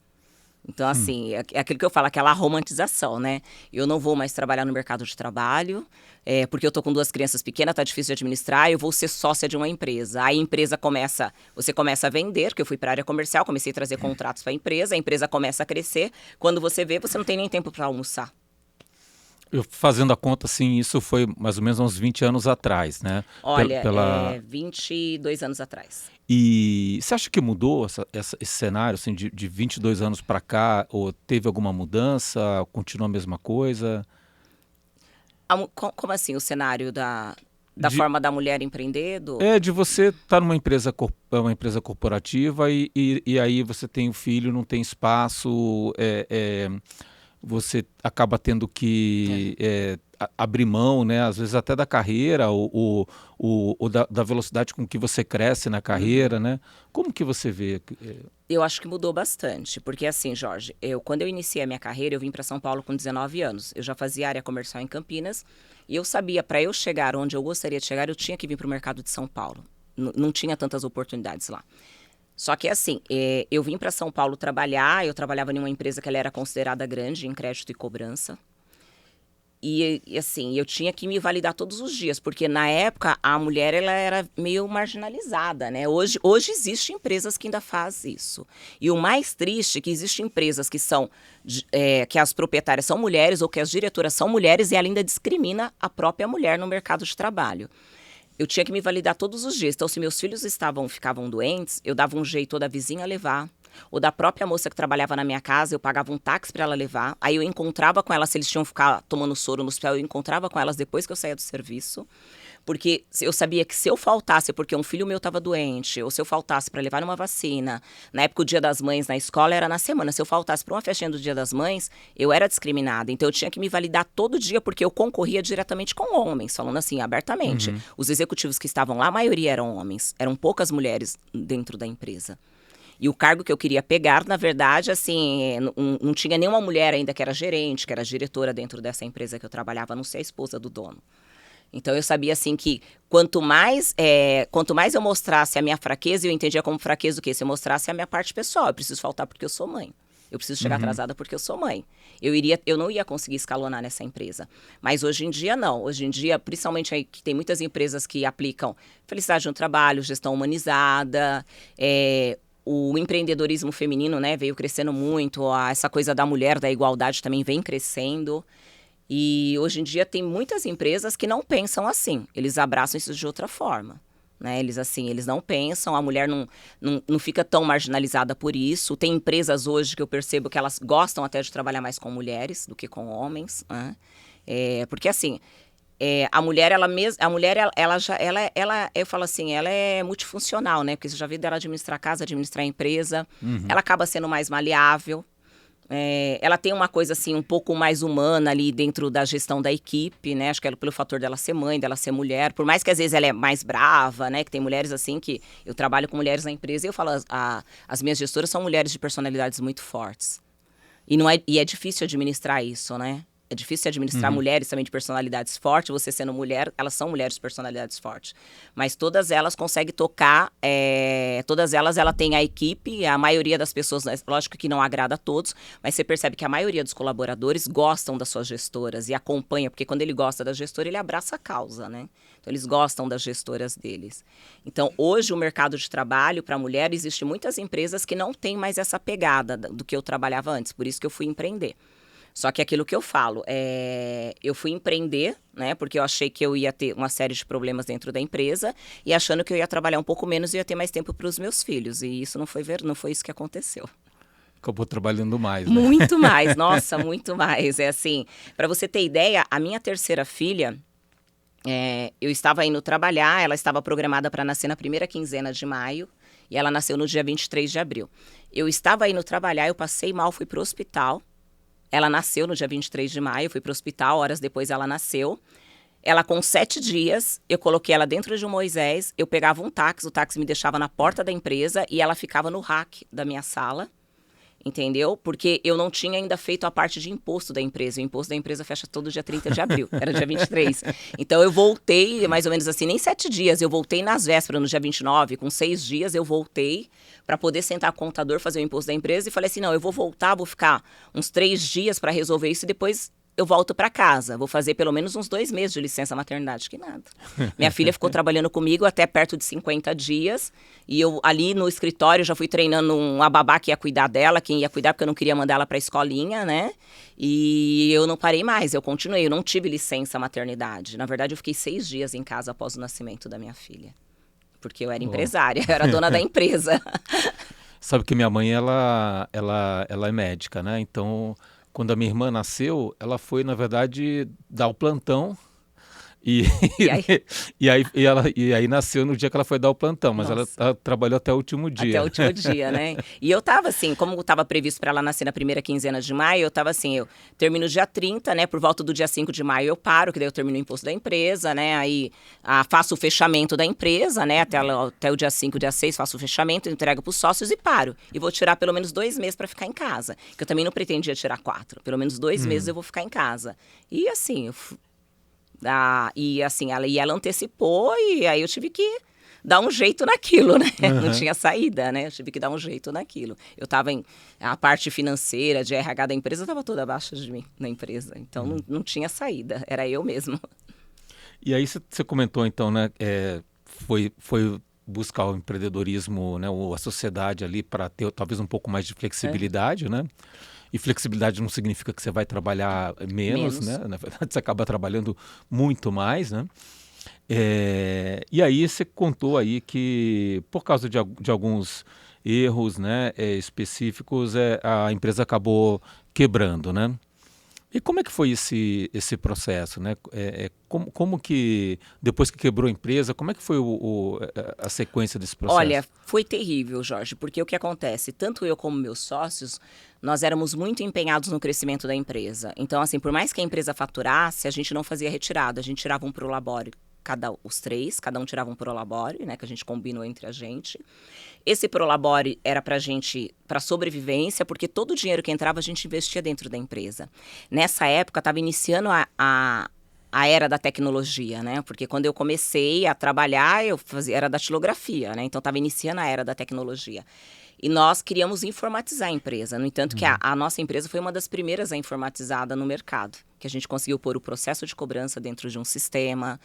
Então, assim, é aquilo que eu falo, aquela romantização, né? Eu não vou mais trabalhar no mercado de trabalho, porque eu tô com 2 crianças pequenas, tá difícil de administrar, eu vou ser sócia de uma empresa. Aí você começa a vender, que eu fui para a área comercial, comecei a trazer contratos para a empresa começa a crescer. Quando você vê, você não tem nem tempo para almoçar. Eu fazendo a conta, assim, isso foi mais ou menos uns 20 anos atrás, né? Olha, 22 anos atrás. E você acha que mudou esse cenário, assim, de 22 anos para cá? Ou teve alguma mudança? Continua a mesma coisa? Como assim, o cenário da forma da mulher empreender? De você estar numa empresa corporativa e aí você tem o filho, não tem espaço, você acaba tendo que abrir mão, né? Às vezes até da carreira ou da velocidade com que você cresce na carreira, né? Como que você vê? Eu acho que mudou bastante, porque assim, Jorge, quando eu iniciei a minha carreira, eu vim para São Paulo com 19 anos. Eu já fazia área comercial em Campinas e eu sabia, para eu chegar onde eu gostaria de chegar, eu tinha que vir para o mercado de São Paulo. Não tinha tantas oportunidades lá. Só que assim, eu vim para São Paulo trabalhar, eu trabalhava em uma empresa que ela era considerada grande em crédito e cobrança. E assim, eu tinha que me validar todos os dias, porque na época a mulher ela era meio marginalizada, né? Hoje existem empresas que ainda fazem isso. E o mais triste é que existem empresas que são, que as proprietárias são mulheres ou que as diretoras são mulheres e ela ainda discrimina a própria mulher no mercado de trabalho. Eu tinha que me validar todos os dias. Então, se meus filhos ficavam doentes, eu dava um jeito ou da vizinha levar, ou da própria moça que trabalhava na minha casa, eu pagava um táxi para ela levar. Aí eu encontrava com elas, se eles tinham que ficar tomando soro no hospital, eu encontrava com elas depois que eu saía do serviço. Porque eu sabia que se eu faltasse porque um filho meu estava doente, ou se eu faltasse para levar uma vacina, na época o Dia das Mães na escola era na semana, se eu faltasse para uma festinha do Dia das Mães, eu era discriminada. Então eu tinha que me validar todo dia porque eu concorria diretamente com homens, falando assim, abertamente. Os executivos que estavam lá, a maioria eram homens, eram poucas mulheres dentro da empresa. E o cargo que eu queria pegar, na verdade, assim, não tinha nenhuma mulher ainda que era gerente, que era diretora dentro dessa empresa que eu trabalhava, a não ser a esposa do dono. Então eu sabia assim que quanto mais eu mostrasse a minha fraqueza, eu entendia como fraqueza o quê? Se eu mostrasse a minha parte pessoal, eu preciso faltar porque eu sou mãe. Eu preciso chegar atrasada porque eu sou mãe. Eu não ia conseguir escalonar nessa empresa. Mas hoje em dia, não. Hoje em dia, principalmente aí que tem muitas empresas que aplicam felicidade no trabalho, gestão humanizada, o empreendedorismo feminino, né, veio crescendo muito, essa coisa da mulher, da igualdade também vem crescendo. E hoje em dia tem muitas empresas que não pensam assim, eles abraçam isso de outra forma. Né? Eles não pensam, a mulher não fica tão marginalizada por isso. Tem empresas hoje que eu percebo que elas gostam até de trabalhar mais com mulheres do que com homens. Né? Porque assim, eu falo assim, ela é multifuncional, né? Porque você já viu dela administrar a casa, administrar a empresa, ela acaba sendo mais maleável. Ela tem uma coisa assim um pouco mais humana ali dentro da gestão da equipe, né? Acho que pelo fator dela ser mãe, dela ser mulher, por mais que às vezes ela é mais brava, né? Que tem mulheres assim que eu trabalho com mulheres na empresa e eu falo, as minhas gestoras são mulheres de personalidades muito fortes. E é difícil administrar isso, né? É difícil administrar mulheres também de personalidades fortes. Você sendo mulher, elas são mulheres de personalidades fortes. Mas todas elas conseguem tocar, todas elas, ela tem a equipe, a maioria das pessoas, lógico que não agrada a todos, mas você percebe que a maioria dos colaboradores gostam das suas gestoras e acompanha, porque quando ele gosta da gestora, ele abraça a causa, né? Então, eles gostam das gestoras deles. Então, hoje, o mercado de trabalho para a mulher, existe muitas empresas que não têm mais essa pegada do que eu trabalhava antes, por isso que eu fui empreender. Só que aquilo que eu falo, eu fui empreender, né? Porque eu achei que eu ia ter uma série de problemas dentro da empresa e achando que eu ia trabalhar um pouco menos e ia ter mais tempo para os meus filhos. E isso não foi isso que aconteceu. Acabou trabalhando mais, né? Muito mais, nossa, muito mais. É assim, para você ter ideia, a minha terceira filha, eu estava indo trabalhar, ela estava programada para nascer na primeira quinzena de maio e ela nasceu no dia 23 de abril. Eu estava indo trabalhar, eu passei mal, fui para o hospital. Ela nasceu no dia 23 de maio, fui para o hospital, horas depois ela nasceu. Ela com 7 dias, eu coloquei ela dentro de um Moisés, eu pegava um táxi, o táxi me deixava na porta da empresa e ela ficava no rack da minha sala, entendeu? Porque eu não tinha ainda feito a parte de imposto da empresa. O imposto da empresa fecha todo dia 30 de abril, era dia 23. Então eu voltei, mais ou menos assim, nem 7 dias, eu voltei nas vésperas, no dia 29, com 6 dias eu voltei para poder sentar com o contador, fazer o imposto da empresa e falei assim, não, eu vou voltar, vou ficar uns 3 dias para resolver isso e depois eu volto para casa. Vou fazer pelo menos uns 2 meses de licença maternidade, que nada. Minha filha ficou trabalhando comigo até perto de 50 dias. E eu ali no escritório já fui treinando uma babá que ia cuidar dela, quem ia cuidar, porque eu não queria mandar ela para a escolinha, né? E eu não parei mais, eu continuei. Eu não tive licença maternidade. Na verdade, eu fiquei 6 dias em casa após o nascimento da minha filha. Porque eu era empresária, eu era dona da empresa. Sabe que minha mãe, ela é médica, né? Então, quando a minha irmã nasceu, ela foi, na verdade, dar o plantão e, e aí nasceu no dia que ela foi dar o plantão, mas ela trabalhou até o último dia. Até o último dia, né? E eu tava assim, como estava previsto para ela nascer na primeira quinzena de maio, eu tava assim, eu termino dia 30, né? Por volta do dia 5 de maio eu paro, que daí eu termino o imposto da empresa, né? Aí faço o fechamento da empresa, né? Até o dia 5, dia 6, faço o fechamento, entrego pros sócios e paro. E vou tirar pelo menos 2 meses para ficar em casa. Que eu também não pretendia tirar 4. Pelo menos 2 meses eu vou ficar em casa. E assim, ela antecipou e aí eu tive que dar um jeito naquilo, né? Não tinha saída, né? Eu tive que dar um jeito naquilo. Eu estava a parte financeira de RH da empresa estava toda abaixo de mim na empresa. Então não tinha saída, era eu mesmo. E aí você comentou então, né? Foi buscar o empreendedorismo, né? Ou a sociedade ali para ter talvez um pouco mais de flexibilidade, né? E flexibilidade não significa que você vai trabalhar menos, né? Na verdade, você acaba trabalhando muito mais, né? E aí você contou aí que por causa de alguns erros, né, específicos, a empresa acabou quebrando, né? E como é que foi esse processo, né? Como que, depois que quebrou a empresa, como é que foi a sequência desse processo? Olha, foi terrível, Jorge, porque o que acontece? Tanto eu como meus sócios, nós éramos muito empenhados no crescimento da empresa. Então, assim, por mais que a empresa faturasse, a gente não fazia retirada, a gente tirava um prolabore. Os três, cada um tirava um prolabore, né, que a gente combinou entre a gente. Esse prolabore era pra gente, para sobrevivência, porque todo o dinheiro que entrava a gente investia dentro da empresa. Nessa época, estava iniciando a era da tecnologia, né? Porque quando eu comecei a trabalhar, era datilografia, né? Então, estava iniciando a era da tecnologia. E nós queríamos informatizar a empresa. No entanto, que a nossa empresa foi uma das primeiras a informatizada no mercado. Que a gente conseguiu pôr o processo de cobrança dentro de um sistema,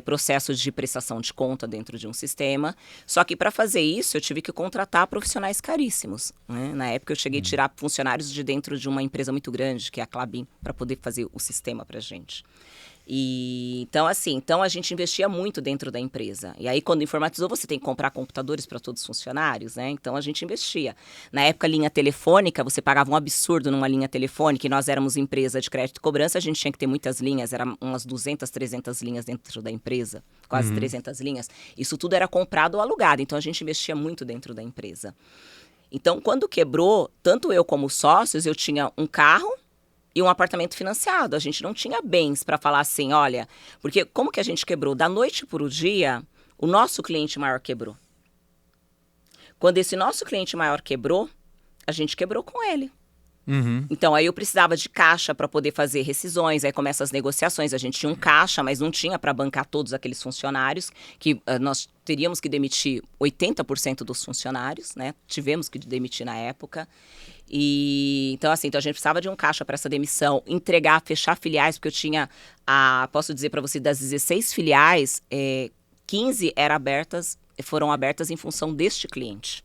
processos de prestação de conta dentro de um sistema. Só que para fazer isso, eu tive que contratar profissionais caríssimos, né? Na época, eu cheguei a tirar funcionários de dentro de uma empresa muito grande, que é a Klabin, para poder fazer o sistema para a gente. Então a gente investia muito dentro da empresa. E aí, quando informatizou, você tem que comprar computadores para todos os funcionários, né? Então, a gente investia. Na época, linha telefônica, você pagava um absurdo numa linha telefônica, e nós éramos empresa de crédito e cobrança, a gente tinha que ter muitas linhas, eram umas 200, 300 linhas dentro da empresa, quase 300 linhas. Isso tudo era comprado ou alugado, então a gente investia muito dentro da empresa. Então, quando quebrou, tanto eu como os sócios, eu tinha um carro e um apartamento financiado. A gente não tinha bens para falar assim, olha... Porque como que a gente quebrou? Da noite para o dia, o nosso cliente maior quebrou. Quando esse nosso cliente maior quebrou, a gente quebrou com ele. Então, aí eu precisava de caixa para poder fazer rescisões, aí começam as negociações. A gente tinha um caixa, mas não tinha para bancar todos aqueles funcionários, que nós teríamos que demitir 80% dos funcionários, né? Tivemos que demitir na época. Então a gente precisava de um caixa para essa demissão, fechar filiais, porque eu tinha, posso dizer para você, das 16 filiais, 15 foram abertas em função deste cliente.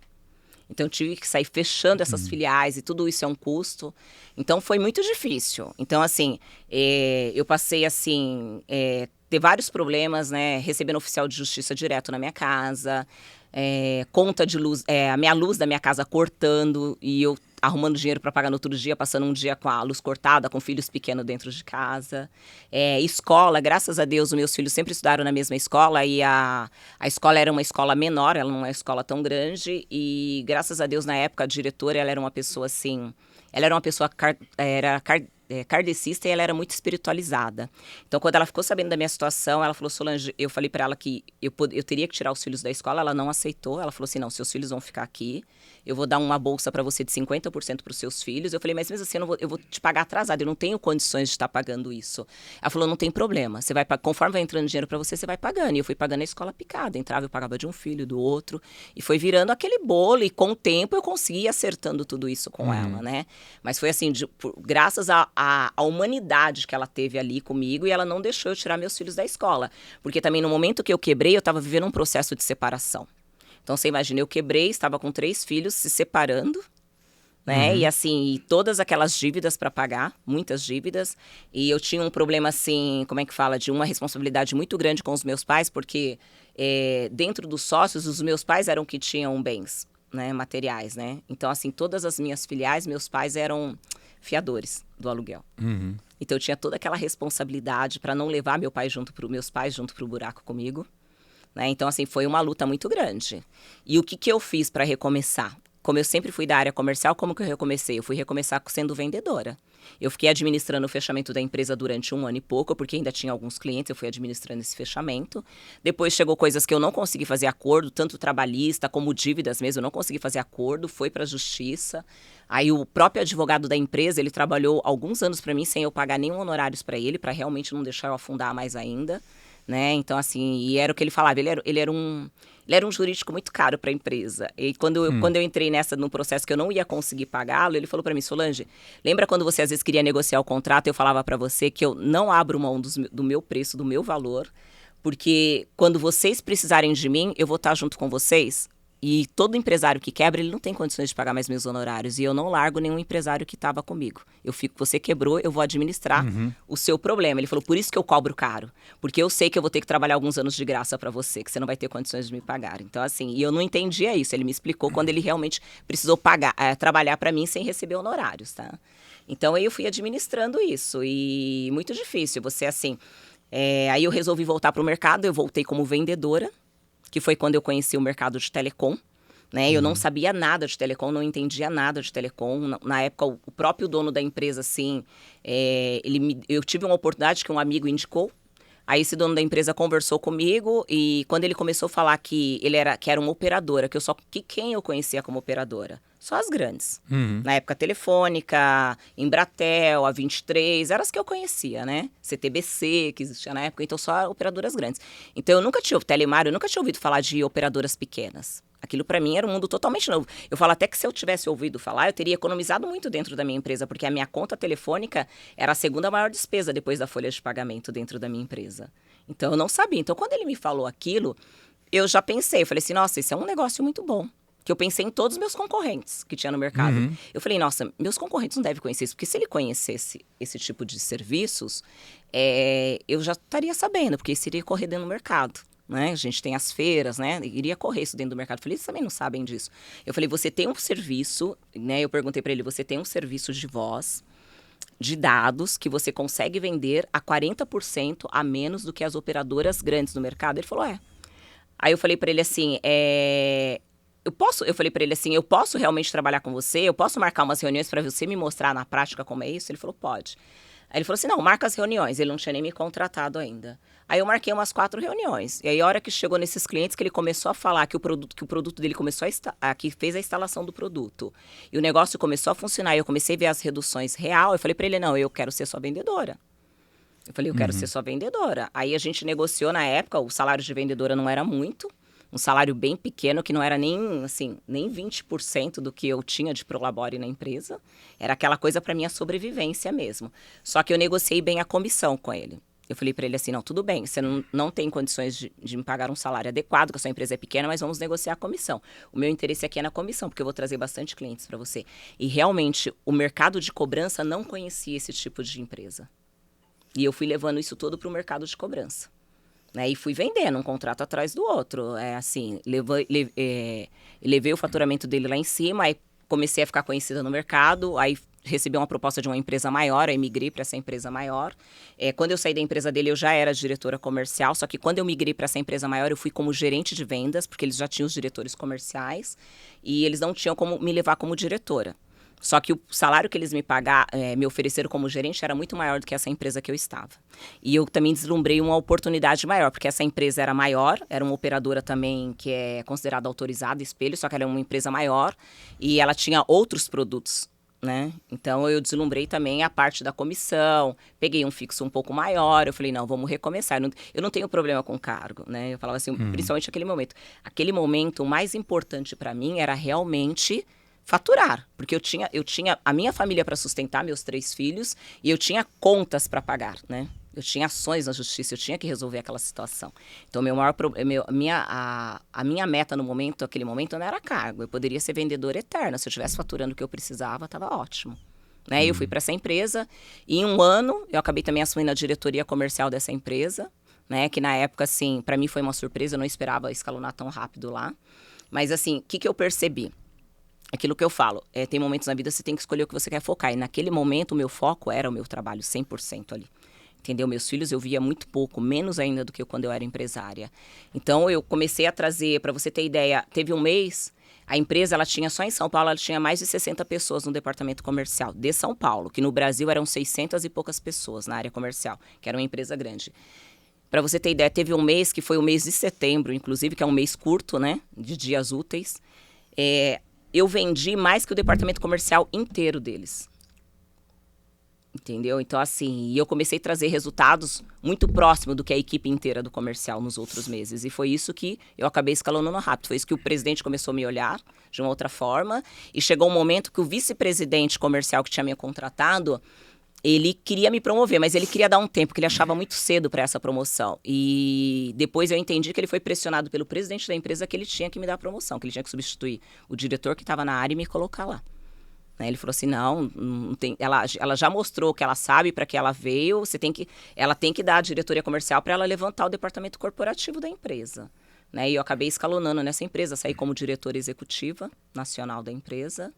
Então, eu tive que sair fechando essas filiais e tudo isso é um custo. Então, foi muito difícil. Então, assim, eu passei, assim, ter vários problemas, né? Recebendo oficial de justiça direto na minha casa, conta de luz, a minha luz da minha casa cortando e eu arrumando dinheiro para pagar no outro dia, passando um dia com a luz cortada, com filhos pequenos dentro de casa. Escola, graças a Deus, os meus filhos sempre estudaram na mesma escola e a escola era uma escola menor, ela não é uma escola tão grande e graças a Deus, na época, a diretora, ela era uma pessoa assim, ela era uma pessoa kardecista e ela era muito espiritualizada. Então, quando ela ficou sabendo da minha situação, ela falou, Solange, eu falei para ela que eu teria que tirar os filhos da escola, ela não aceitou, ela falou assim, não, seus filhos vão ficar aqui, eu vou dar uma bolsa para você de 50% para os seus filhos. Eu falei, mas mesmo assim, eu vou te pagar atrasado, eu não tenho condições de estar pagando isso. Ela falou, não tem problema, você vai conforme vai entrando dinheiro para você, você vai pagando. E eu fui pagando a escola picada, entrava, eu pagava de um filho, do outro, e foi virando aquele bolo, e com o tempo eu consegui ir acertando tudo isso com ela, né? Mas foi assim, graças à humanidade que ela teve ali comigo, e ela não deixou eu tirar meus filhos da escola. Porque também no momento que eu quebrei, eu estava vivendo um processo de separação. Então, você imagina, eu quebrei, estava com 3 filhos se separando, né? E assim, e todas aquelas dívidas para pagar, muitas dívidas. E eu tinha um problema, assim, como é que fala? De uma responsabilidade muito grande com os meus pais, porque dentro dos sócios, os meus pais eram que tinham bens, né? Materiais, né? Então, assim, todas as minhas filiais, meus pais eram fiadores do aluguel. Então, eu tinha toda aquela responsabilidade para não levar meus pais junto pro buraco comigo. Né? Então, assim, foi uma luta muito grande. E o que eu fiz para recomeçar? Como eu sempre fui da área comercial, como que eu recomecei? Eu fui recomeçar sendo vendedora. Eu fiquei administrando o fechamento da empresa durante 1 ano e pouco, porque ainda tinha alguns clientes, eu fui administrando esse fechamento. Depois chegou coisas que eu não consegui fazer acordo, tanto trabalhista como dívidas mesmo, eu não consegui fazer acordo, foi para a justiça. Aí o próprio advogado da empresa, ele trabalhou alguns anos para mim sem eu pagar nenhum honorários para ele, para realmente não deixar eu afundar mais ainda. Né? Então, assim, e era o que ele falava, ele era um jurídico muito caro para a empresa. E quando eu entrei no processo que eu não ia conseguir pagá-lo, ele falou para mim, Solange, lembra quando você às vezes queria negociar o contrato, eu falava para você que eu não abro mão do meu preço, do meu valor, porque quando vocês precisarem de mim, eu vou estar junto com vocês. E todo empresário que quebra, ele não tem condições de pagar mais meus honorários. E eu não largo nenhum empresário que estava comigo. Você quebrou, eu vou administrar o seu problema. Ele falou, por isso que eu cobro caro. Porque eu sei que eu vou ter que trabalhar alguns anos de graça para você, que você não vai ter condições de me pagar. Então, assim, e eu não entendia isso. Ele me explicou quando ele realmente precisou trabalhar para mim sem receber honorários, tá? Então, aí eu fui administrando isso e muito difícil. Você, assim, aí eu resolvi voltar para o mercado, eu voltei como vendedora, que foi quando eu conheci o mercado de telecom. Né? Eu não sabia nada de telecom, não entendia nada de telecom. Na época, o próprio dono da empresa, assim, eu tive uma oportunidade que um amigo indicou. Aí esse dono da empresa conversou comigo e quando ele começou a falar que que era uma operadora, que quem eu conhecia como operadora? Só as grandes. Na época, Telefônica, Embratel, a 23, eram as que eu conhecia, né? CTBC, que existia na época, então só operadoras grandes. Então eu nunca tinha, Telemar, eu nunca tinha ouvido falar de operadoras pequenas. Aquilo para mim era um mundo totalmente novo. Eu falo até que se eu tivesse ouvido falar, eu teria economizado muito dentro da minha empresa, porque a minha conta telefônica era a segunda maior despesa depois da folha de pagamento dentro da minha empresa. Então eu não sabia. Então quando ele me falou aquilo, eu já pensei, eu falei assim, nossa, isso é um negócio muito bom. Que eu pensei em todos os meus concorrentes que tinha no mercado. Eu falei, nossa, meus concorrentes não devem conhecer isso, porque se ele conhecesse esse tipo de serviços, eu já estaria sabendo, porque isso iria correr dentro do mercado. Né? A gente tem as feiras, né? Iria correr isso dentro do mercado. Eu falei, eles também não sabem disso. Eu falei, você tem um serviço, né? Eu perguntei para ele, você tem um serviço de voz, de dados, que você consegue vender a 40% a menos do que as operadoras grandes no mercado? Ele falou, Aí eu falei para ele assim, eu falei para ele assim, eu posso realmente trabalhar com você? Eu posso marcar umas reuniões para você me mostrar na prática como é isso? Ele falou, pode. Aí ele falou assim, não, marca as reuniões. Ele não tinha nem me contratado ainda. Aí eu marquei umas 4 reuniões. E aí a hora que chegou nesses clientes, que ele começou a falar que o produto dele começou que fez a instalação do produto. E o negócio começou a funcionar. E eu comecei a ver as reduções real. Eu falei para ele, não, eu quero ser sua vendedora. Eu falei, eu quero ser sua vendedora. Aí a gente negociou na época, o salário de vendedora não era muito. Um salário bem pequeno, que não era nem, assim, nem 20% do que eu tinha de prolabore na empresa. Era aquela coisa para minha sobrevivência mesmo. Só que eu negociei bem a comissão com ele. Eu falei para ele assim, não, tudo bem, você não tem condições de me pagar um salário adequado, que a sua empresa é pequena, mas vamos negociar a comissão. O meu interesse aqui é na comissão, porque eu vou trazer bastante clientes para você. E realmente, o mercado de cobrança não conhecia esse tipo de empresa. E eu fui levando isso todo para o mercado de cobrança. Né, e fui vendendo um contrato atrás do outro. Levei o faturamento dele lá em cima, aí comecei a ficar conhecida no mercado, aí recebi uma proposta de uma empresa maior, aí migrei para essa empresa maior. Quando eu saí da empresa dele, eu já era diretora comercial, só que quando eu migrei para essa empresa maior, eu fui como gerente de vendas, porque eles já tinham os diretores comerciais, e eles não tinham como me levar como diretora. Só que o salário que eles me ofereceram como gerente era muito maior do que essa empresa que eu estava. E eu também deslumbrei uma oportunidade maior, porque essa empresa era maior, era uma operadora também que é considerada autorizada, espelho, só que ela é uma empresa maior e ela tinha outros produtos, né? Então eu deslumbrei também a parte da comissão, peguei um fixo um pouco maior, eu falei, não, vamos recomeçar. Eu não tenho problema com cargo, né? Eu falava assim, principalmente naquele momento. Aquele momento, o mais importante para mim era realmente faturar, porque eu tinha a minha família para sustentar, meus 3 filhos, e eu tinha contas para pagar, né? Eu tinha ações na justiça, eu tinha que resolver aquela situação. Então, a minha meta no momento, aquele momento, não era cargo. Eu poderia ser vendedora eterna. Se eu estivesse faturando o que eu precisava, estava ótimo. Né? Eu fui para essa empresa e em um ano eu acabei também assumindo a diretoria comercial dessa empresa, né? Que na época, assim, para mim foi uma surpresa, eu não esperava escalonar tão rápido lá. Mas, assim, o que eu percebi? Aquilo que eu falo, tem momentos na vida que você tem que escolher o que você quer focar. E naquele momento, o meu foco era o meu trabalho, 100% ali. Entendeu? Meus filhos eu via muito pouco, menos ainda do que quando eu era empresária. Então, eu comecei a trazer, para você ter ideia, teve um mês, a empresa, ela tinha só em São Paulo, ela tinha mais de 60 pessoas no departamento comercial de São Paulo, que no Brasil eram 600 e poucas pessoas na área comercial, que era uma empresa grande. Para você ter ideia, teve um mês, que foi o mês de setembro, inclusive, que é um mês curto, né, de dias úteis, eu vendi mais que o departamento comercial inteiro deles. Entendeu? Então, assim, eu comecei a trazer resultados muito próximos do que a equipe inteira do comercial nos outros meses. E foi isso que eu acabei escalonando rápido. Foi isso que o presidente começou a me olhar de uma outra forma. E chegou um momento que o vice-presidente comercial que tinha me contratado, ele queria me promover, mas ele queria dar um tempo, porque ele achava muito cedo para essa promoção. E depois eu entendi que ele foi pressionado pelo presidente da empresa que ele tinha que me dar a promoção, que ele tinha que substituir o diretor que estava na área e me colocar lá. Ele falou assim, não tem, ela já mostrou que ela sabe para que ela veio, ela tem que dar a diretoria comercial para ela levantar o departamento corporativo da empresa. E eu acabei escalonando nessa empresa, saí como diretora executiva nacional da empresa.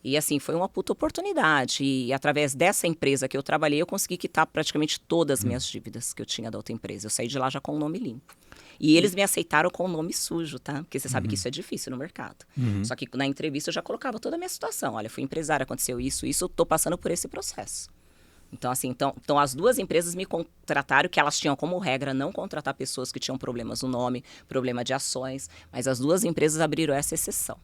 E assim, foi uma puta oportunidade. E através dessa empresa que eu trabalhei, eu consegui quitar praticamente todas as minhas dívidas que eu tinha da outra empresa. Eu saí de lá já com o nome limpo. E eles me aceitaram com o nome sujo, tá? Porque você sabe que isso é difícil no mercado. Só que na entrevista eu já colocava toda a minha situação. Olha, fui empresária, aconteceu isso, eu tô passando por esse processo. Então, assim, então as duas empresas me contrataram, que elas tinham como regra não contratar pessoas que tinham problemas no nome, problema de ações, mas as duas empresas abriram essa exceção.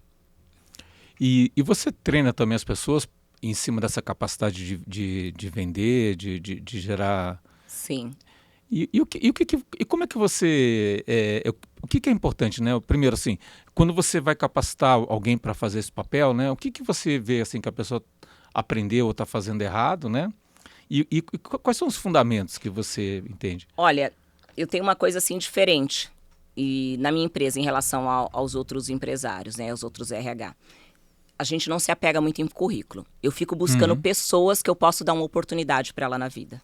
E você treina também as pessoas em cima dessa capacidade de vender, de gerar... Sim. E como é que você... o que é importante, né? Primeiro, assim, quando você vai capacitar alguém para fazer esse papel, né? O que você vê, assim, que a pessoa aprendeu ou está fazendo errado, né? E quais são os fundamentos que você entende? Olha, eu tenho uma coisa assim diferente e na minha empresa em relação aos outros empresários, né, aos outros RH. A gente não se apega muito em currículo. Eu fico buscando pessoas que eu posso dar uma oportunidade para ela na vida.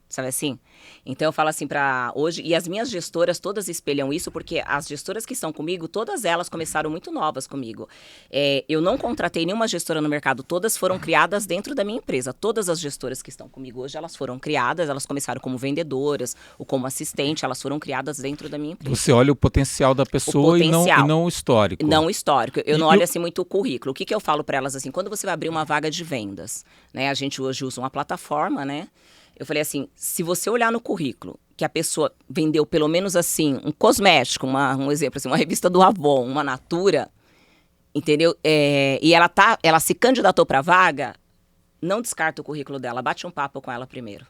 Sabe assim? Então eu falo assim para hoje, e as minhas gestoras todas espelham isso, porque as gestoras que estão comigo, todas elas começaram muito novas comigo. Eu não contratei nenhuma gestora no mercado, todas foram criadas dentro da minha empresa. Todas as gestoras que estão comigo hoje, elas foram criadas, elas começaram como vendedoras ou como assistente, elas foram criadas dentro da minha empresa. Você olha o potencial da pessoa e não o histórico. Não o histórico. Eu não olho assim muito o currículo. O que eu falo para elas assim, quando você vai abrir uma vaga de vendas, né? A gente hoje usa uma plataforma, né? Eu falei assim, se você olhar no currículo que a pessoa vendeu pelo menos assim, um cosmético, um exemplo assim, uma revista do Avon, uma Natura, entendeu? E ela se candidatou para a vaga, não descarta o currículo dela, bate um papo com ela primeiro.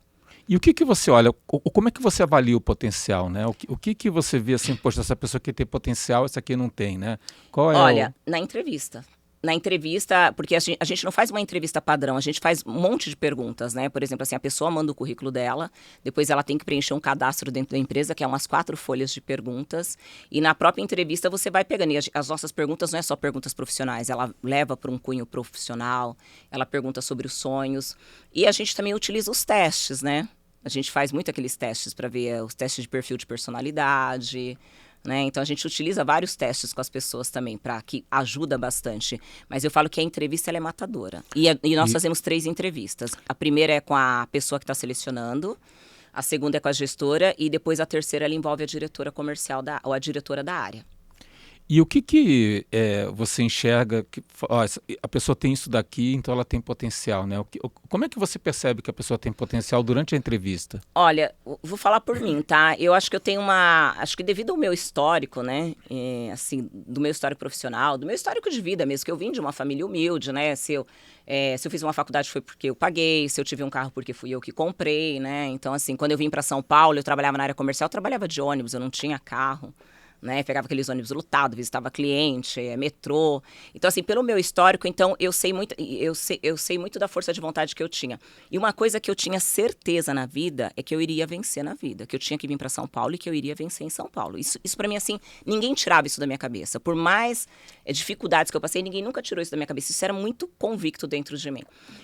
E o que você olha, como é que você avalia o potencial, né? O que você vê assim, poxa, essa pessoa aqui tem potencial, essa aqui não tem, né? Olha, na entrevista. Na entrevista, porque a gente não faz uma entrevista padrão, a gente faz um monte de perguntas, né? Por exemplo, assim, a pessoa manda o currículo dela, depois ela tem que preencher um cadastro dentro da empresa, que é umas 4 folhas de perguntas, e na própria entrevista você vai pegando. E as nossas perguntas não é só perguntas profissionais, ela leva para um cunho profissional, ela pergunta sobre os sonhos, e a gente também utiliza os testes, né? A gente faz muito aqueles testes para ver os testes de perfil de personalidade, né? Então a gente utiliza vários testes com as pessoas também, que ajuda bastante. Mas eu falo que a entrevista ela é matadora. E nós fazemos 3 entrevistas. A primeira é com a pessoa que está selecionando, a segunda é com a gestora e depois a terceira ela envolve a diretora comercial ou a diretora da área. E o que você enxerga que a pessoa tem isso daqui, então ela tem potencial, né? Como é que você percebe que a pessoa tem potencial durante a entrevista? Olha, vou falar por mim, tá? Eu acho que eu tenho acho que devido ao meu histórico, né? Assim, do meu histórico profissional, do meu histórico de vida mesmo, que eu vim de uma família humilde, né? Se eu fiz uma faculdade foi porque eu paguei, se eu tive um carro porque fui eu que comprei, né? Então, assim, quando eu vim para São Paulo, eu trabalhava na área comercial, eu trabalhava de ônibus, eu não tinha carro. Né, pegava aqueles ônibus lotados, visitava cliente, metrô. Então, assim, pelo meu histórico, então, eu sei muito da força de vontade que eu tinha. E uma coisa que eu tinha certeza na vida é que eu iria vencer na vida, que eu tinha que vir para São Paulo e que eu iria vencer em São Paulo. Isso para mim, assim, ninguém tirava isso da minha cabeça. Por mais dificuldades que eu passei, ninguém nunca tirou isso da minha cabeça. Isso era muito convicto dentro de mim.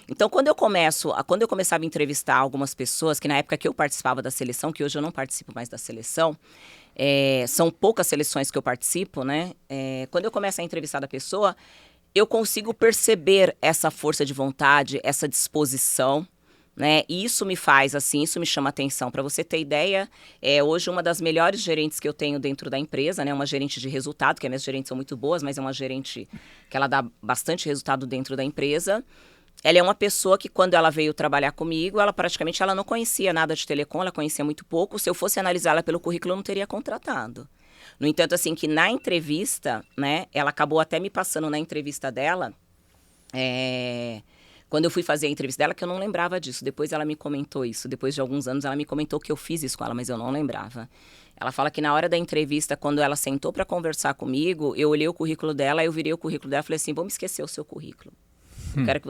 Então, quando eu começava a entrevistar algumas pessoas, que na época que eu participava da seleção, que hoje eu não participo mais da seleção, são poucas seleções que eu participo, né? Quando eu começo a entrevistar a pessoa, eu consigo perceber essa força de vontade, essa disposição, né? E isso me faz, assim, isso me chama atenção. Para você ter ideia, hoje uma das melhores gerentes que eu tenho dentro da empresa, né? Uma gerente de resultado, que as minhas gerentes são muito boas, mas é uma gerente que ela dá bastante resultado dentro da empresa. Ela é uma pessoa que, quando ela veio trabalhar comigo, ela não conhecia nada de telecom, ela conhecia muito pouco. Se eu fosse analisá-la pelo currículo, eu não teria contratado. No entanto, assim, que na entrevista, né, ela acabou até me passando na entrevista dela, quando eu fui fazer a entrevista dela, que eu não lembrava disso. Depois ela me comentou isso. Depois de alguns anos, ela me comentou que eu fiz isso com ela, mas eu não lembrava. Ela fala que na hora da entrevista, quando ela sentou para conversar comigo, eu olhei o currículo dela, eu virei o currículo dela e falei assim, vamos esquecer o seu currículo. Eu quero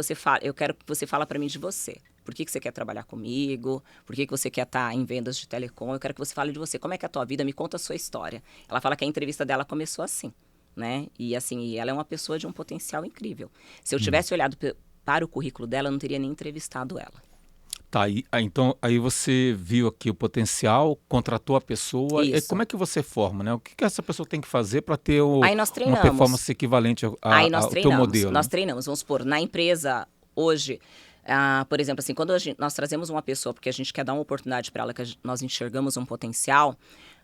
que você fale para mim de você. Por que você quer trabalhar comigo? Por que você quer estar em vendas de telecom? Eu quero que você fale de você. Como é que é a tua vida? Me conta a sua história. Ela fala que a entrevista dela começou assim, né? E assim, ela é uma pessoa de um potencial incrível. Se eu tivesse olhado para o currículo dela, eu não teria nem entrevistado ela. Tá, então aí você viu aqui o potencial, contratou a pessoa, e Isso. como é que você forma, né? O que essa pessoa tem que fazer para ter Aí nós uma treinamos. performance equivalente Aí nós ao teu treinamos. modelo, Nós né? treinamos. Vamos supor, na empresa hoje, por exemplo, assim, quando nós trazemos uma pessoa porque a gente quer dar uma oportunidade para ela, que nós enxergamos um potencial,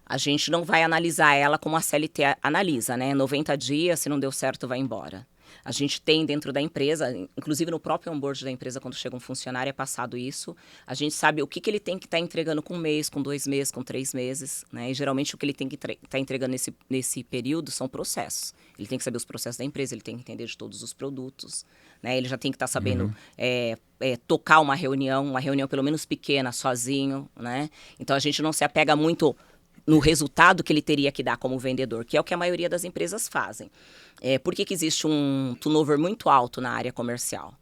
a gente não vai analisar ela como a CLT analisa, né? 90 dias, se não deu certo, vai embora. A gente tem dentro da empresa, inclusive no próprio onboard da empresa, quando chega um funcionário, é passado isso. A gente sabe o que ele tem que estar entregando com um mês, com 2 meses, com 3 meses, né? E geralmente o que ele tem que estar entregando nesse período são processos. Ele tem que saber os processos da empresa, ele tem que entender de todos os produtos, né? Ele já tem que estar sabendo tocar uma reunião pelo menos pequena, sozinho, né? Então a gente não se apega muito no resultado que ele teria que dar como vendedor, que é o que a maioria das empresas fazem. Por que existe um turnover muito alto na área comercial?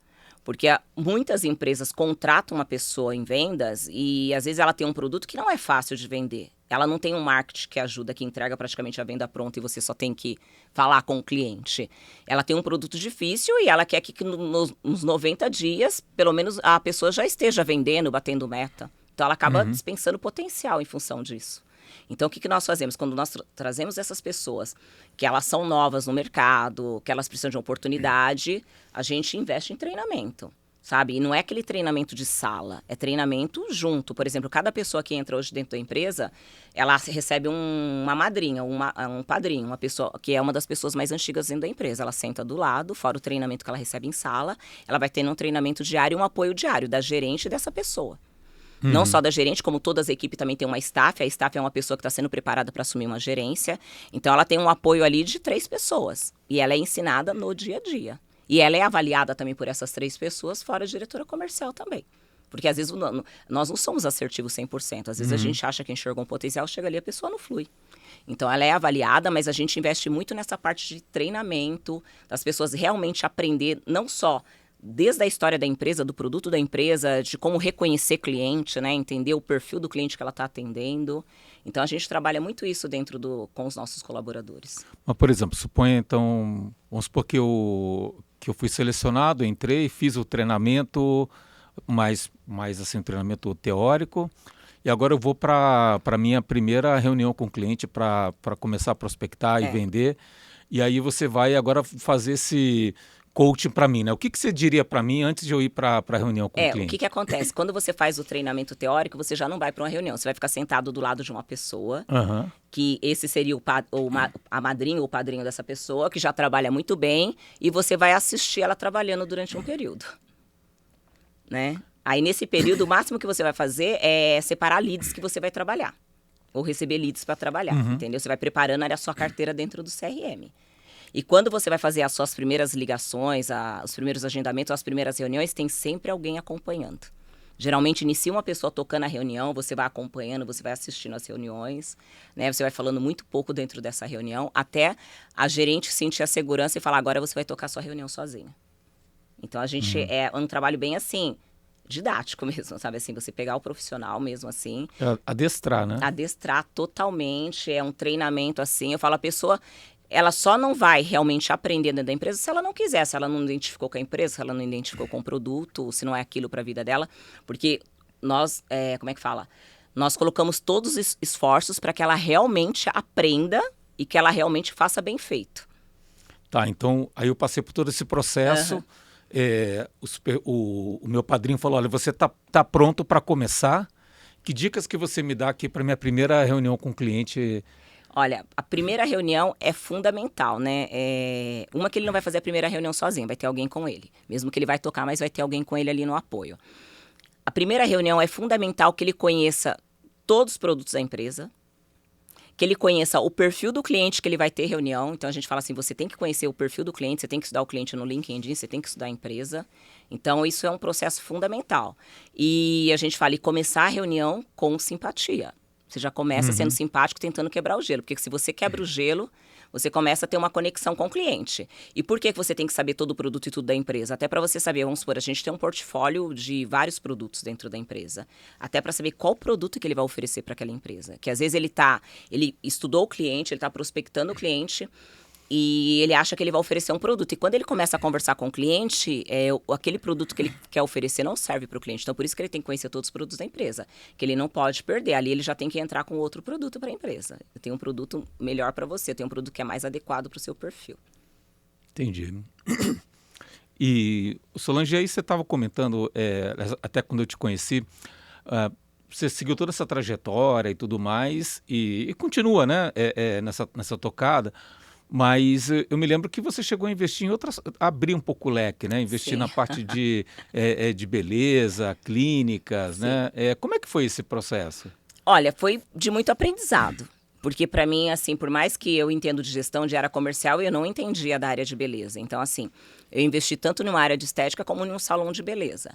Porque muitas empresas contratam uma pessoa em vendas e às vezes ela tem um produto que não é fácil de vender. Ela não tem um marketing que ajuda, que entrega praticamente a venda pronta e você só tem que falar com o cliente. Ela tem um produto difícil e ela quer que nos 90 dias, pelo menos, a pessoa já esteja vendendo, batendo meta. Então ela acaba dispensando potencial em função disso. Então, o que nós fazemos? Quando nós trazemos essas pessoas, que elas são novas no mercado, que elas precisam de uma oportunidade, a gente investe em treinamento, sabe? E não é aquele treinamento de sala, é treinamento junto. Por exemplo, cada pessoa que entra hoje dentro da empresa, ela recebe uma madrinha, um padrinho, uma pessoa que é uma das pessoas mais antigas dentro da empresa. Ela senta do lado, fora o treinamento que ela recebe em sala, ela vai ter um treinamento diário, um apoio diário da gerente dessa pessoa. Não só da gerente, como todas as equipes também tem uma staff. A staff é uma pessoa que está sendo preparada para assumir uma gerência. Então, ela tem um apoio ali de 3 pessoas. E ela é ensinada no dia a dia. E ela é avaliada também por essas 3 pessoas, fora a diretora comercial também. Porque, às vezes, nós não somos assertivos 100%. Às vezes, a gente acha que enxergou um potencial, chega ali, a pessoa não flui. Então, ela é avaliada, mas a gente investe muito nessa parte de treinamento, das pessoas realmente aprender, não só desde a história da empresa, do produto da empresa, de como reconhecer cliente, né? Entender o perfil do cliente que ela está atendendo. Então, a gente trabalha muito isso com os nossos colaboradores. Mas, por exemplo, suponha, então, vamos supor que eu fui selecionado, entrei, fiz o treinamento, mais assim, um treinamento teórico, e agora eu vou para a minha primeira reunião com o cliente para começar a prospectar e vender. E aí você vai agora fazer esse coaching para mim, né? O que você diria para mim antes de eu ir para a reunião com o cliente? O que acontece? Quando você faz o treinamento teórico, você já não vai para uma reunião. Você vai ficar sentado do lado de uma pessoa, que esse seria a madrinha ou o padrinho dessa pessoa, que já trabalha muito bem, e você vai assistir ela trabalhando durante um período, né? Aí, nesse período, o máximo que você vai fazer é separar leads que você vai trabalhar, ou receber leads para trabalhar, entendeu? Você vai preparando a sua carteira dentro do CRM. E quando você vai fazer as suas primeiras ligações, os primeiros agendamentos, as primeiras reuniões, tem sempre alguém acompanhando. Geralmente inicia uma pessoa tocando a reunião, você vai acompanhando, você vai assistindo as reuniões, né? Você vai falando muito pouco dentro dessa reunião, até a gerente sentir a segurança e falar, agora você vai tocar a sua reunião sozinha. Então, a gente é um trabalho bem assim, didático mesmo, sabe? Assim, você pegar o profissional mesmo assim. Adestrar, né? Adestrar totalmente, é um treinamento assim. Eu falo, a pessoa, ela só não vai realmente aprender dentro da empresa se ela não quiser, se ela não identificou com a empresa, se ela não identificou com o produto, se não é aquilo para a vida dela. Porque nós, como é que fala? Nós colocamos todos os esforços para que ela realmente aprenda e que ela realmente faça bem feito. Tá, então aí eu passei por todo esse processo. O meu padrinho falou, olha, você tá pronto para começar? Que dicas que você me dá aqui para minha primeira reunião com o cliente? Olha, a primeira reunião é fundamental, né? Uma que ele não vai fazer a primeira reunião sozinho, vai ter alguém com ele. Mesmo que ele vai tocar, mas vai ter alguém com ele ali no apoio. A primeira reunião é fundamental que ele conheça todos os produtos da empresa, que ele conheça o perfil do cliente que ele vai ter reunião. Então, a gente fala assim, você tem que conhecer o perfil do cliente, você tem que estudar o cliente no LinkedIn, você tem que estudar a empresa. Então, isso é um processo fundamental. E a gente fala, e começar a reunião com simpatia. Você já começa sendo simpático, tentando quebrar o gelo. Porque se você quebra o gelo, você começa a ter uma conexão com o cliente. E por que você tem que saber todo o produto e tudo da empresa? Até para você saber, vamos supor, a gente tem um portfólio de vários produtos dentro da empresa. Até para saber qual produto que ele vai oferecer para aquela empresa. Que às vezes ele estudou o cliente, ele está prospectando o cliente, E ele acha que ele vai oferecer um produto. E quando ele começa a conversar com o cliente, aquele produto que ele quer oferecer não serve para o cliente. Então, por isso que ele tem que conhecer todos os produtos da empresa. Que ele não pode perder. Ali ele já tem que entrar com outro produto para a empresa. Eu tenho um produto melhor para você. Eu tenho um produto que é mais adequado para o seu perfil. Entendi. E, Solange, aí você estava comentando, até quando eu te conheci, você seguiu toda essa trajetória e tudo mais, e continua, né, nessa tocada, mas eu me lembro que você chegou a investir em outras, abrir um pouco o leque, né, investir Sim. na parte de beleza, clínicas, né, como é que foi esse processo? Olha, foi de muito aprendizado. Porque para mim, assim, por mais que eu entendo de gestão de área comercial, eu não entendia da área de beleza. Então, assim, eu investi tanto numa área de estética como num salão de beleza.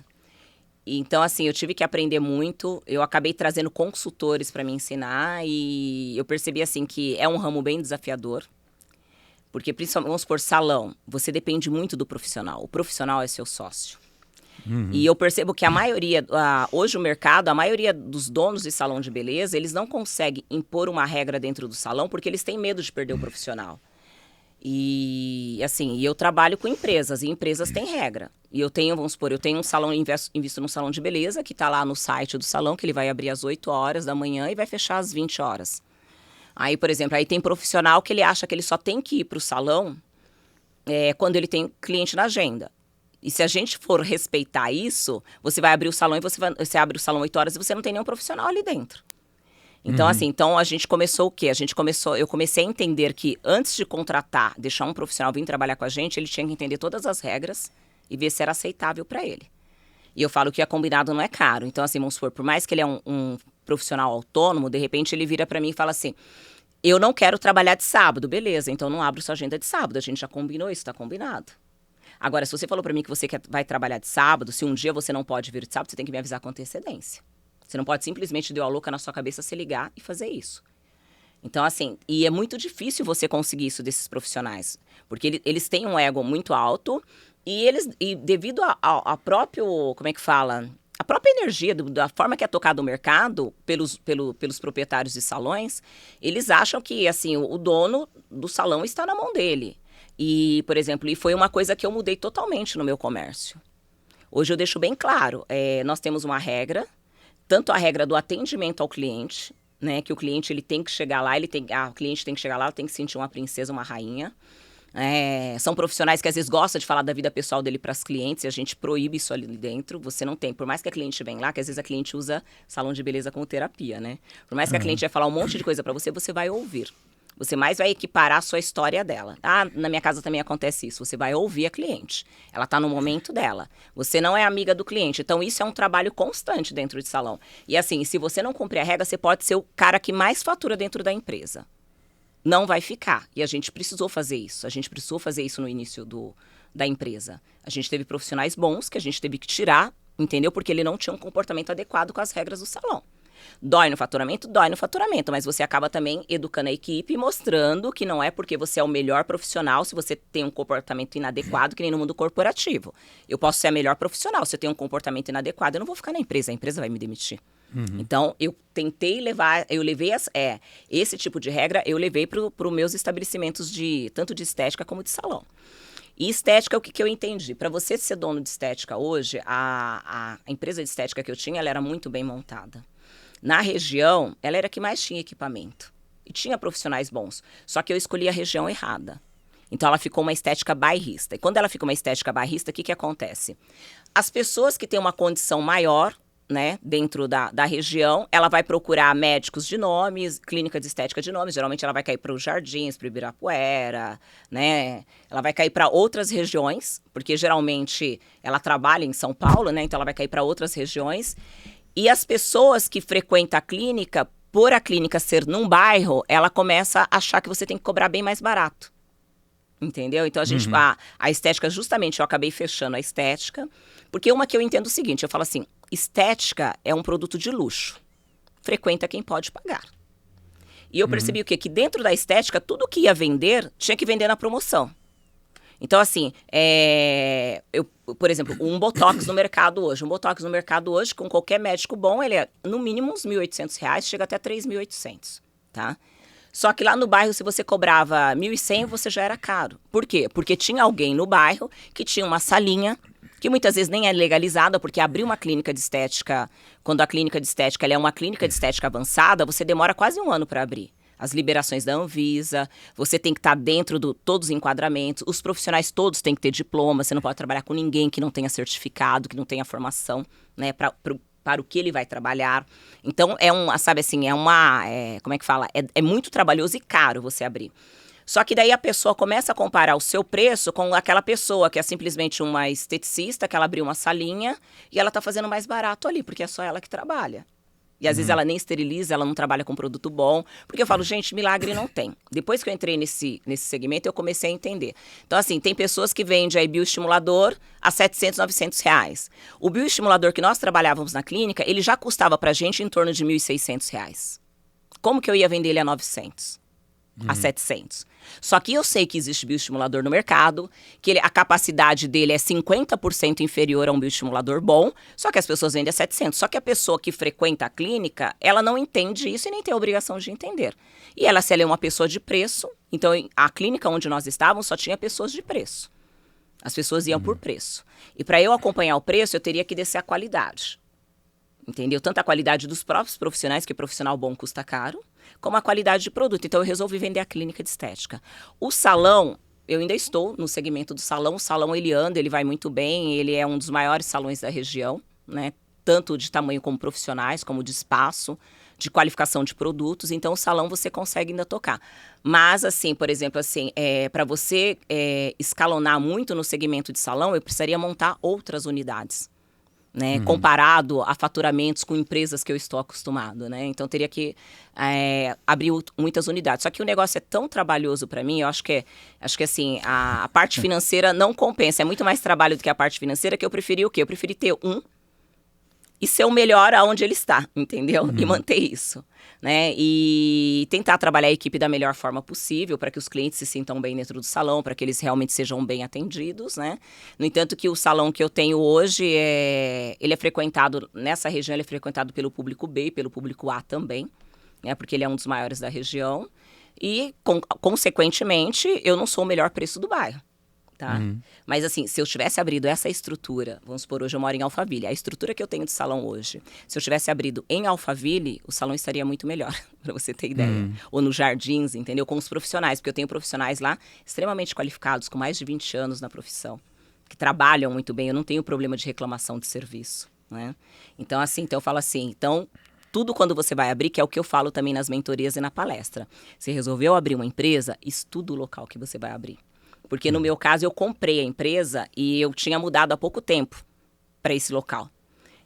Então, assim, eu tive que aprender muito. Eu acabei trazendo consultores para me ensinar e eu percebi, assim, que é um ramo bem desafiador. Porque, principalmente, vamos supor, salão, você depende muito do profissional. O profissional é seu sócio. E eu percebo que a maioria, hoje o mercado, a maioria dos donos de salão de beleza, eles não conseguem impor uma regra dentro do salão porque eles têm medo de perder o profissional. E assim, eu trabalho com empresas, e empresas têm regra. E eu tenho, vamos supor, eu tenho um salão, invisto num salão de beleza que está lá no site do salão, que ele vai abrir às 8 horas da manhã e vai fechar às 20 horas. Aí, por exemplo, aí tem profissional que ele acha que ele só tem que ir para o salão quando ele tem cliente na agenda. E se a gente for respeitar isso, você vai abrir o salão e você abre o salão 8 horas e você não tem nenhum profissional ali dentro. Então, assim, então a gente começou o quê? Eu comecei a entender que antes de contratar, deixar um profissional vir trabalhar com a gente, ele tinha que entender todas as regras e ver se era aceitável para ele. E eu falo que combinado não é caro. Então, assim, vamos supor, por mais que ele é um profissional autônomo, de repente ele vira para mim e fala assim, eu não quero trabalhar de sábado, beleza, então não abro sua agenda de sábado, a gente já combinou isso, tá combinado. Agora, se você falou para mim que você vai trabalhar de sábado, se um dia você não pode vir de sábado, você tem que me avisar com antecedência. Você não pode simplesmente dar a louca na sua cabeça se ligar e fazer isso. Então, assim, e é muito difícil você conseguir isso desses profissionais. Porque eles têm um ego muito alto e devido a próprio, como é que fala? A própria energia, da forma que é tocado o mercado pelos proprietários de salões, eles acham que, assim, o dono do salão está na mão dele. E, por exemplo, foi uma coisa que eu mudei totalmente no meu comércio. Hoje eu deixo bem claro, nós temos uma regra, tanto a regra do atendimento ao cliente, né, que o cliente ele tem que chegar lá, o cliente tem que chegar lá, tem que sentir uma princesa, uma rainha. São profissionais que às vezes gostam de falar da vida pessoal dele para as clientes e a gente proíbe isso ali dentro. Você não tem, por mais que a cliente venha lá, que às vezes a cliente usa salão de beleza como terapia, né? Por mais que a cliente vai falar um monte de coisa para você, você vai ouvir. Você mais vai equiparar a sua história dela. Na minha casa também acontece isso. Você vai ouvir a cliente. Ela está no momento dela. Você não é amiga do cliente. Então, isso é um trabalho constante dentro de salão. E assim, se você não cumprir a regra, você pode ser o cara que mais fatura dentro da empresa. Não vai ficar. E a gente precisou fazer isso. A gente precisou fazer isso no início da empresa. A gente teve profissionais bons que a gente teve que tirar, entendeu? Porque ele não tinha um comportamento adequado com as regras do salão. Dói no faturamento, mas você acaba também educando a equipe e mostrando que não é porque você é o melhor profissional se você tem um comportamento inadequado, que nem no mundo corporativo. Eu posso ser a melhor profissional, se eu tenho um comportamento inadequado, eu não vou ficar na empresa, a empresa vai me demitir. Então, eu tentei levei esse tipo de regra, eu levei para os meus estabelecimentos tanto de estética como de salão. E estética, o que eu entendi? Para você ser dono de estética hoje, a empresa de estética que eu tinha, ela era muito bem montada. Na região, ela era a que mais tinha equipamento. E tinha profissionais bons. Só que eu escolhi a região errada. Então, ela ficou uma estética bairrista. E quando ela fica uma estética bairrista, o que acontece? As pessoas que têm uma condição maior, né, dentro da região, ela vai procurar médicos de nomes, clínica de estética de nomes. Geralmente, ela vai cair para os Jardins, para o Ibirapuera, né? Ela vai cair para outras regiões, porque geralmente ela trabalha em São Paulo, né? Então, ela vai cair para outras regiões. E as pessoas que frequentam a clínica, por a clínica ser num bairro, ela começa a achar que você tem que cobrar bem mais barato. Entendeu? Então, a estética, justamente, eu acabei fechando a estética. Porque uma que eu entendo o seguinte, eu falo assim, estética é um produto de luxo. Frequenta quem pode pagar. E eu percebi o quê? Que dentro da estética, tudo que ia vender, tinha que vender na promoção. Então, assim, por exemplo, um Botox no mercado hoje. Um Botox no mercado hoje, com qualquer médico bom, ele é no mínimo uns R$ 1.800, chega até R$ 3.800, tá? Só que lá no bairro, se você cobrava 1.100, você já era caro. Por quê? Porque tinha alguém no bairro que tinha uma salinha, que muitas vezes nem é legalizada, porque abrir uma clínica de estética, quando a clínica de estética ela é uma clínica de estética avançada, você demora quase 1 ano para abrir. As liberações da Anvisa, você tem que estar dentro de todos os enquadramentos, os profissionais todos têm que ter diploma, você não pode trabalhar com ninguém que não tenha certificado, que não tenha formação, né, para o que ele vai trabalhar. Então, sabe assim, como é que fala? É muito trabalhoso e caro você abrir. Só que daí a pessoa começa a comparar o seu preço com aquela pessoa que é simplesmente uma esteticista, que ela abriu uma salinha e ela está fazendo mais barato ali, porque é só ela que trabalha. E às vezes ela nem esteriliza, ela não trabalha com produto bom. Porque eu falo, gente, milagre não tem. Depois que eu entrei nesse segmento, eu comecei a entender. Então, assim, tem pessoas que vendem aí bioestimulador a 700, 900 reais. O bioestimulador que nós trabalhávamos na clínica, ele já custava pra gente em torno de 1.600 reais. Como que eu ia vender ele a 900? A 700. Só que eu sei que existe bioestimulador no mercado, que a capacidade dele é 50% inferior a um bioestimulador bom, só que as pessoas vendem a 700. Só que a pessoa que frequenta a clínica, ela não entende isso e nem tem a obrigação de entender. E se ela é uma pessoa de preço, então a clínica onde nós estávamos só tinha pessoas de preço. As pessoas iam por preço. E para eu acompanhar o preço, eu teria que descer a qualidade. Entendeu? Tanto a qualidade dos próprios profissionais, que profissional bom custa caro, como a qualidade de produto. Então, eu resolvi vender a clínica de estética. O salão, eu ainda estou no segmento do salão. O salão, ele anda, ele vai muito bem. Ele é um dos maiores salões da região, né? Tanto de tamanho como profissionais, como de espaço, de qualificação de produtos. Então, o salão você consegue ainda tocar. Mas, assim, por exemplo, assim, para você escalonar muito no segmento de salão, eu precisaria montar outras unidades. Né, comparado a faturamentos com empresas que eu estou acostumado, né? Então, teria que abrir muitas unidades. Só que o negócio é tão trabalhoso para mim, eu acho que assim, a parte financeira não compensa. É muito mais trabalho do que a parte financeira, que eu preferi o quê? Eu preferi ter e ser o melhor aonde ele está, entendeu? E manter isso, né? E tentar trabalhar a equipe da melhor forma possível para que os clientes se sintam bem dentro do salão, para que eles realmente sejam bem atendidos, né? No entanto, que o salão que eu tenho hoje, ele é frequentado, nessa região, ele é frequentado pelo público B e pelo público A também, né? Porque ele é um dos maiores da região. E, consequentemente, eu não sou o melhor preço do bairro. Tá? Mas assim, se eu tivesse abrido essa estrutura, vamos supor, hoje eu moro em Alphaville, a estrutura que eu tenho de salão hoje, se eu tivesse abrido em Alphaville, o salão estaria muito melhor, para você ter ideia. Ou nos Jardins, entendeu? Com os profissionais, porque eu tenho profissionais lá extremamente qualificados, com mais de 20 anos na profissão, que trabalham muito bem, eu não tenho problema de reclamação de serviço, né? Então, assim, eu falo assim, tudo quando você vai abrir, que é o que eu falo também nas mentorias e na palestra. Você resolveu abrir uma empresa, estuda o local que você vai abrir. Porque no meu caso, eu comprei a empresa e eu tinha mudado há pouco tempo para esse local.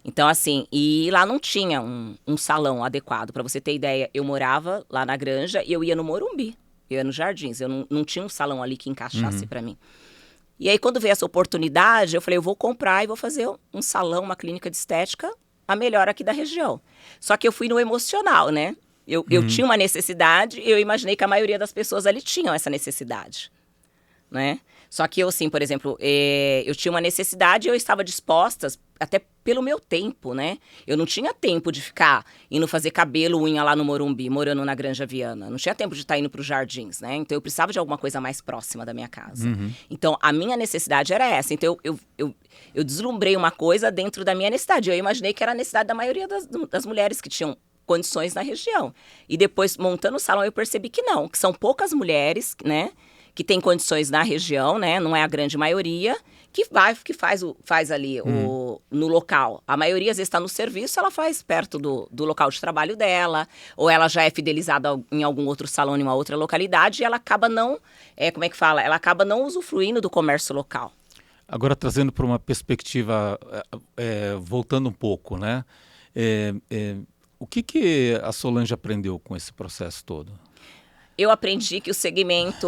Então, assim, e lá não tinha um salão adequado. Para você ter ideia, eu morava lá na Granja e eu ia no Morumbi, eu ia nos Jardins. Eu não tinha um salão ali que encaixasse para mim. E aí, quando veio essa oportunidade, eu falei, eu vou comprar e vou fazer um salão, uma clínica de estética, a melhor aqui da região. Só que eu fui no emocional, né? Eu tinha uma necessidade e eu imaginei que a maioria das pessoas ali tinham essa necessidade. Né? Só que eu, assim, por exemplo, eu tinha uma necessidade e eu estava disposta, até pelo meu tempo, né? Eu não tinha tempo de ficar indo fazer cabelo, unha lá no Morumbi, morando na Granja Viana. Não tinha tempo de estar indo para os Jardins, né? Então, eu precisava de alguma coisa mais próxima da minha casa. Então, a minha necessidade era essa. Então, eu deslumbrei uma coisa dentro da minha necessidade. Eu imaginei que era a necessidade da maioria das mulheres que tinham condições na região. E depois, montando o salão, eu percebi que não, que são poucas mulheres, né? Que tem condições na região, né? Não é a grande maioria, que faz ali no local. A maioria, às vezes, está no serviço, ela faz perto do local de trabalho dela, ou ela já é fidelizada em algum outro salão, em uma outra localidade, e ela acaba não, Ela acaba não usufruindo do comércio local. Agora, trazendo para uma perspectiva, voltando um pouco, né? O que a Solange aprendeu com esse processo todo? Eu aprendi que o segmento,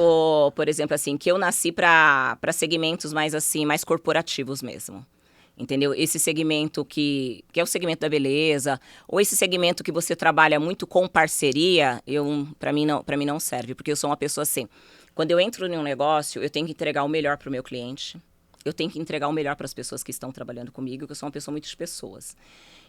por exemplo, assim, que eu nasci para segmentos mais assim, mais corporativos mesmo. Entendeu? Esse segmento que é o segmento da beleza, ou esse segmento que você trabalha muito com parceria, para mim não serve, porque eu sou uma pessoa assim, quando eu entro em um negócio, eu tenho que entregar o melhor para o meu cliente. eu tenho que entregar o melhor para as pessoas que estão trabalhando comigo, que eu sou uma pessoa muito de pessoas.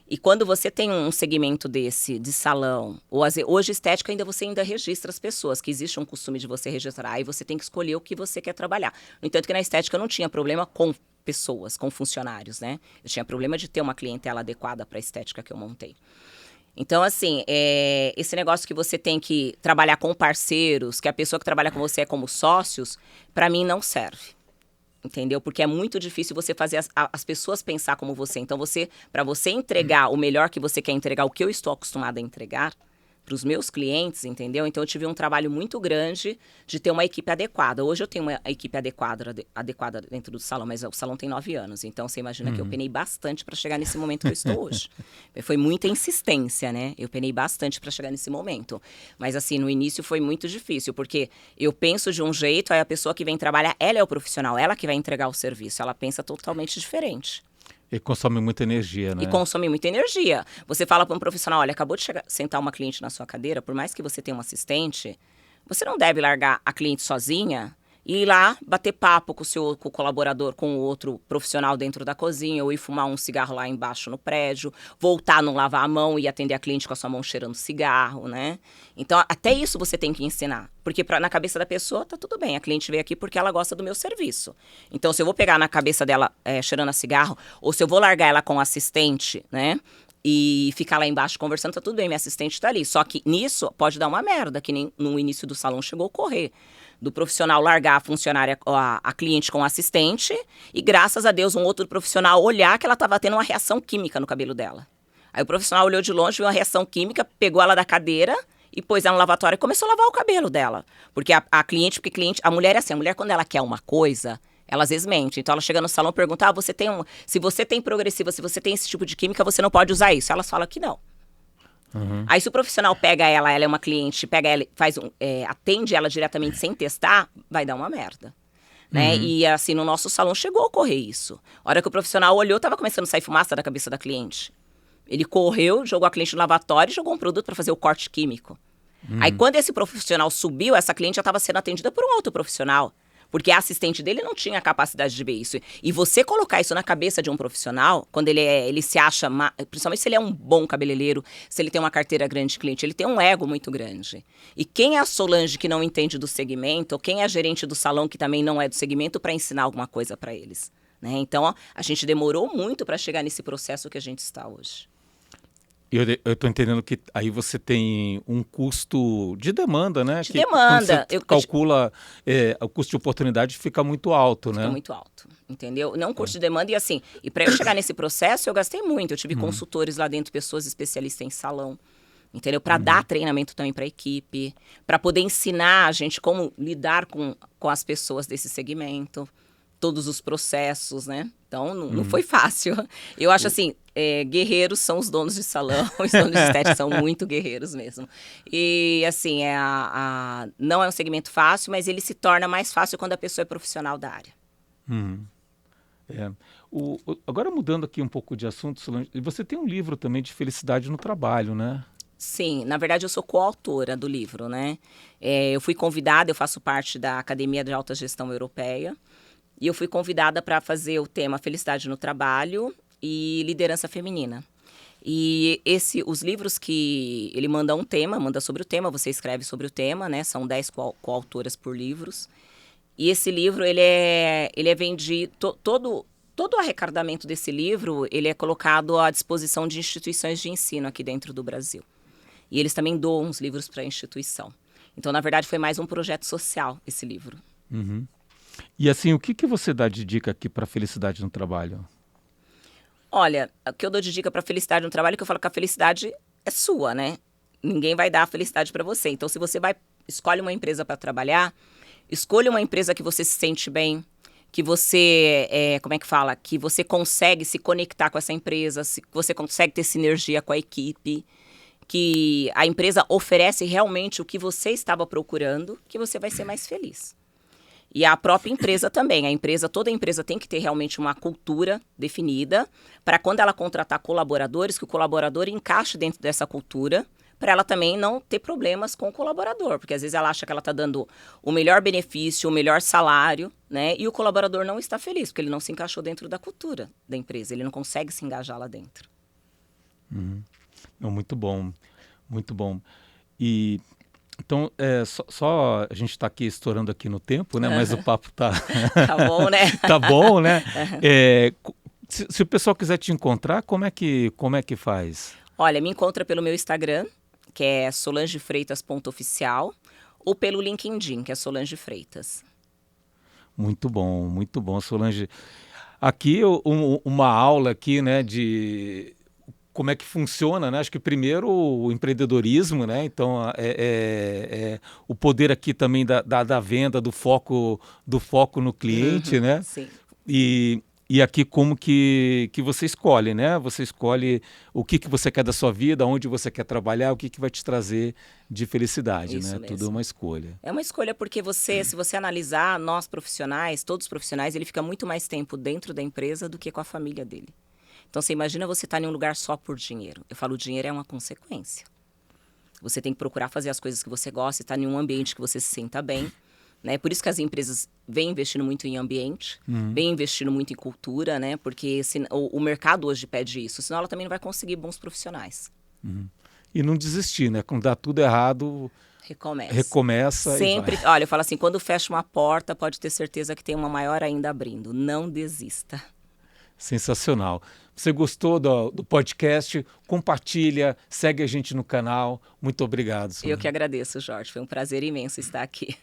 E quando você tem um segmento desse, de salão, hoje estética você ainda registra as pessoas, que existe um costume de você registrar, e você tem que escolher o que você quer trabalhar. No entanto que na estética eu não tinha problema com pessoas, com funcionários, né? Eu tinha problema de ter uma clientela adequada para a estética que eu montei. Então, assim, esse negócio que você tem que trabalhar com parceiros, que a pessoa que trabalha com você é como sócios, para mim não serve. Entendeu? Porque é muito difícil você fazer as pessoas pensar como você. Então, para você entregar o melhor que você quer entregar, o que eu estou acostumada a entregar para os meus clientes, entendeu? Então, eu tive um trabalho muito grande de ter uma equipe adequada. Hoje eu tenho uma equipe adequada dentro do salão, mas o salão tem 9 anos. Então, você imagina que eu penei bastante para chegar nesse momento que eu estou hoje. Foi muita insistência, né? Eu penei bastante para chegar nesse momento. Mas, assim, no início foi muito difícil, porque eu penso de um jeito, aí a pessoa que vem trabalhar, ela é o profissional, ela que vai entregar o serviço. Ela pensa totalmente diferente. E consome muita energia, né? E consome muita energia. Você fala para um profissional, olha, acabou de sentar uma cliente na sua cadeira, por mais que você tenha um assistente, você não deve largar a cliente sozinha e ir lá bater papo com o colaborador, com o outro profissional dentro da cozinha, ou ir fumar um cigarro lá embaixo no prédio, voltar, não lavar a mão e atender a cliente com a sua mão cheirando cigarro, né? Então, até isso você tem que ensinar. Porque na cabeça da pessoa, tá tudo bem, a cliente veio aqui porque ela gosta do meu serviço. Então, se eu vou pegar na cabeça dela cheirando a cigarro, ou se eu vou largar ela com o assistente, né? E ficar lá embaixo conversando, tá tudo bem, minha assistente tá ali. Só que nisso pode dar uma merda, que nem no início do salão chegou a ocorrer. Do profissional largar a funcionária, a cliente com o assistente, e graças a Deus um outro profissional olhar que ela estava tendo uma reação química no cabelo dela. Aí o profissional olhou de longe, viu uma reação química, pegou ela da cadeira e pôs ela no lavatório e começou a lavar o cabelo dela. Porque a mulher é assim, a mulher quando ela quer uma coisa, ela às vezes mente. Então ela chega no salão e pergunta, se você tem progressiva, se você tem esse tipo de química, você não pode usar isso. Elas falam que não. Uhum. Aí se o profissional pega ela é uma cliente, pega ela, atende ela diretamente sem testar, vai dar uma merda. Né? Uhum. E assim, no nosso salão chegou a ocorrer isso. A hora que o profissional olhou, tava começando a sair fumaça da cabeça da cliente. Ele correu, jogou a cliente no lavatório e jogou um produto para fazer o corte químico. Uhum. Aí quando esse profissional subiu, essa cliente já estava sendo atendida por um outro profissional. Porque a assistente dele não tinha a capacidade de ver isso. E você colocar isso na cabeça de um profissional, quando ele se acha, principalmente se ele é um bom cabeleireiro, se ele tem uma carteira grande de cliente, ele tem um ego muito grande. E quem é a Solange que não entende do segmento, ou quem é a gerente do salão que também não é do segmento, para ensinar alguma coisa para eles? Né? Então, a gente demorou muito para chegar nesse processo que a gente está hoje. Eu estou entendendo que aí você tem um custo de demanda, né? De demanda. Quando você calcula o custo de oportunidade, fica muito alto, né? Fica muito alto, entendeu? Não custo de demanda. E assim, e para eu chegar nesse processo, eu gastei muito. Eu tive consultores lá dentro, pessoas especialistas em salão, entendeu? Para dar treinamento também para a equipe, para poder ensinar a gente como lidar com as pessoas desse segmento, todos os processos, né? Então, não foi fácil. Eu acho assim, guerreiros são os donos de salão, os donos de estética são muito guerreiros mesmo. E assim, não é um segmento fácil, mas ele se torna mais fácil quando a pessoa é profissional da área. Agora mudando aqui um pouco de assunto, Solange, você tem um livro também de felicidade no trabalho, né? Sim, na verdade eu sou coautora do livro, né? Eu fui convidada, eu faço parte da Academia de Alta Gestão Europeia, e eu fui convidada para fazer o tema Felicidade no Trabalho e Liderança Feminina. E os livros que ele manda manda sobre o tema, você escreve sobre o tema, né? São 10 coautoras por livros. E esse livro, ele é vendido, todo o arrecadamento desse livro, ele é colocado à disposição de instituições de ensino aqui dentro do Brasil. E eles também doam os livros para a instituição. Então, na verdade, foi mais um projeto social, esse livro. Uhum. E assim, o que você dá de dica aqui para felicidade no trabalho? Olha, o que eu dou de dica para felicidade no trabalho é que eu falo que a felicidade é sua, né? Ninguém vai dar a felicidade para você. Então, se você escolhe uma empresa para trabalhar, escolha uma empresa que você se sente bem, que você, que você consegue se conectar com essa empresa, que você consegue ter sinergia com a equipe, que a empresa oferece realmente o que você estava procurando, que você vai ser mais feliz. E a própria empresa também. Toda empresa tem que ter realmente uma cultura definida para quando ela contratar colaboradores, que o colaborador encaixe dentro dessa cultura, para ela também não ter problemas com o colaborador, porque às vezes ela acha que ela está dando o melhor benefício, o melhor salário, né? E o colaborador não está feliz, porque ele não se encaixou dentro da cultura da empresa, ele não consegue se engajar lá dentro. Não, muito bom, muito bom. E então, só a gente está aqui estourando aqui no tempo, né? Mas o papo tá Tá bom, né? tá bom, né? Se o pessoal quiser te encontrar, como é que faz? Olha, me encontra pelo meu Instagram, que é solangefreitas.oficial, ou pelo LinkedIn, que é Solange Freitas. Muito bom, Solange. Aqui uma aula aqui, né, de como é que funciona, né? Acho que primeiro o empreendedorismo, né? Então o poder aqui também da venda, do foco no cliente, né? Sim. E aqui como que você escolhe, né? Você escolhe o que você quer da sua vida, onde você quer trabalhar, o que vai te trazer de felicidade, Isso né? mesmo. Tudo é uma escolha. É uma escolha porque se você analisar nós profissionais, todos os profissionais, ele fica muito mais tempo dentro da empresa do que com a família dele. Então, você imagina você estar em um lugar só por dinheiro. Eu falo, o dinheiro é uma consequência. Você tem que procurar fazer as coisas que você gosta, estar em um ambiente que você se sinta bem. Né? Por isso que as empresas vêm investindo muito em ambiente, vêm investindo muito em cultura, né? Porque o mercado hoje pede isso, senão ela também não vai conseguir bons profissionais. E não desistir, né? Quando dá tudo errado, recomeça Sempre, e vai. olha, eu falo assim, quando fecha uma porta, pode ter certeza que tem uma maior ainda abrindo. Não desista. Sensacional. Você gostou do podcast? Compartilha, segue a gente no canal. Muito obrigado, Solange. Eu que agradeço, Jorge. Foi um prazer imenso estar aqui.